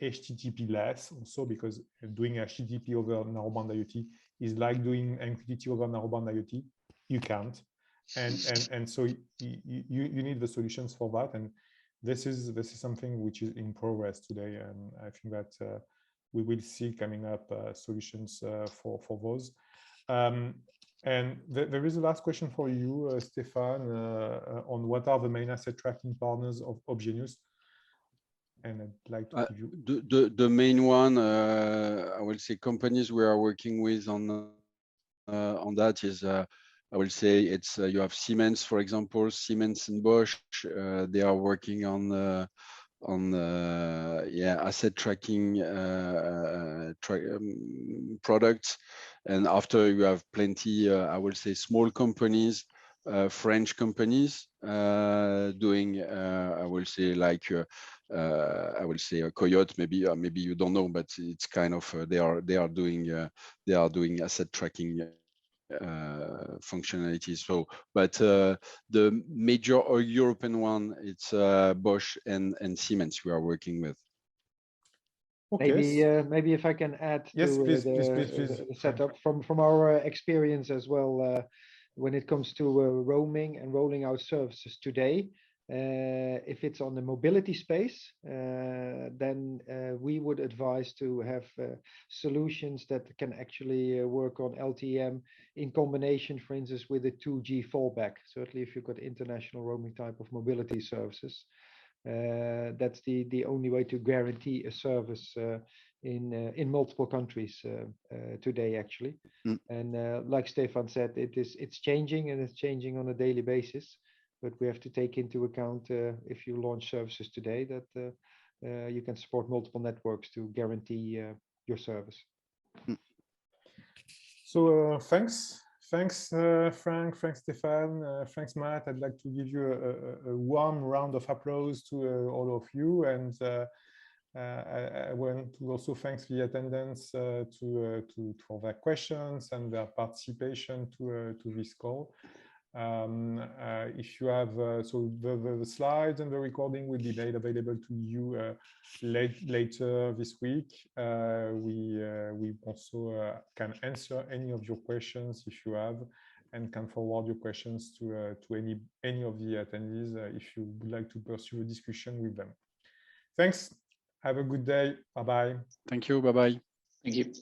HTTP less also, because doing HTTP over narrowband IoT is like doing MQTT over narrowband IoT. You can't, and so you need the solutions for that, and this is something which is in progress today, and I think that we will see coming up solutions for those. And there is a last question for you, Stefan, on what are the main asset tracking partners of Genus? And I'd like to give you the main one. I will say companies we are working with on that is. I will say it's you have Siemens, for example, Siemens and Bosch. They are working on asset tracking products, and after you have plenty I will say small companies, French companies doing I will say like I will say a Coyote, maybe you don't know, but it's kind of they are doing asset tracking functionalities. So, but the major European one, it's Bosch and Siemens we are working with. Okay. Maybe if I can add yes, to please. the setup from our experience as well, when it comes to roaming and rolling out services today. If it's on the mobility space, then we would advise to have solutions that can actually work on LTM in combination, for instance, with a 2G fallback. Certainly, if you've got international roaming type of mobility services, that's the only way to guarantee a service in multiple countries today, actually. And like Stefan said, it's changing, and it's changing on a daily basis. But we have to take into account if you launch services today that you can support multiple networks to guarantee your service. So thanks, Frank, thanks, Stefan, thanks, Matt. I'd like to give you a warm round of applause to all of you, and I want to also thank the attendants for their questions and their participation to this call. If you have so the slides and the recording will be made available to you later this week. We also can answer any of your questions if you have, and can forward your questions to any of the attendees if you would like to pursue a discussion with them. Thanks. Have a good day. Bye bye. Thank you. Bye bye. Thank you.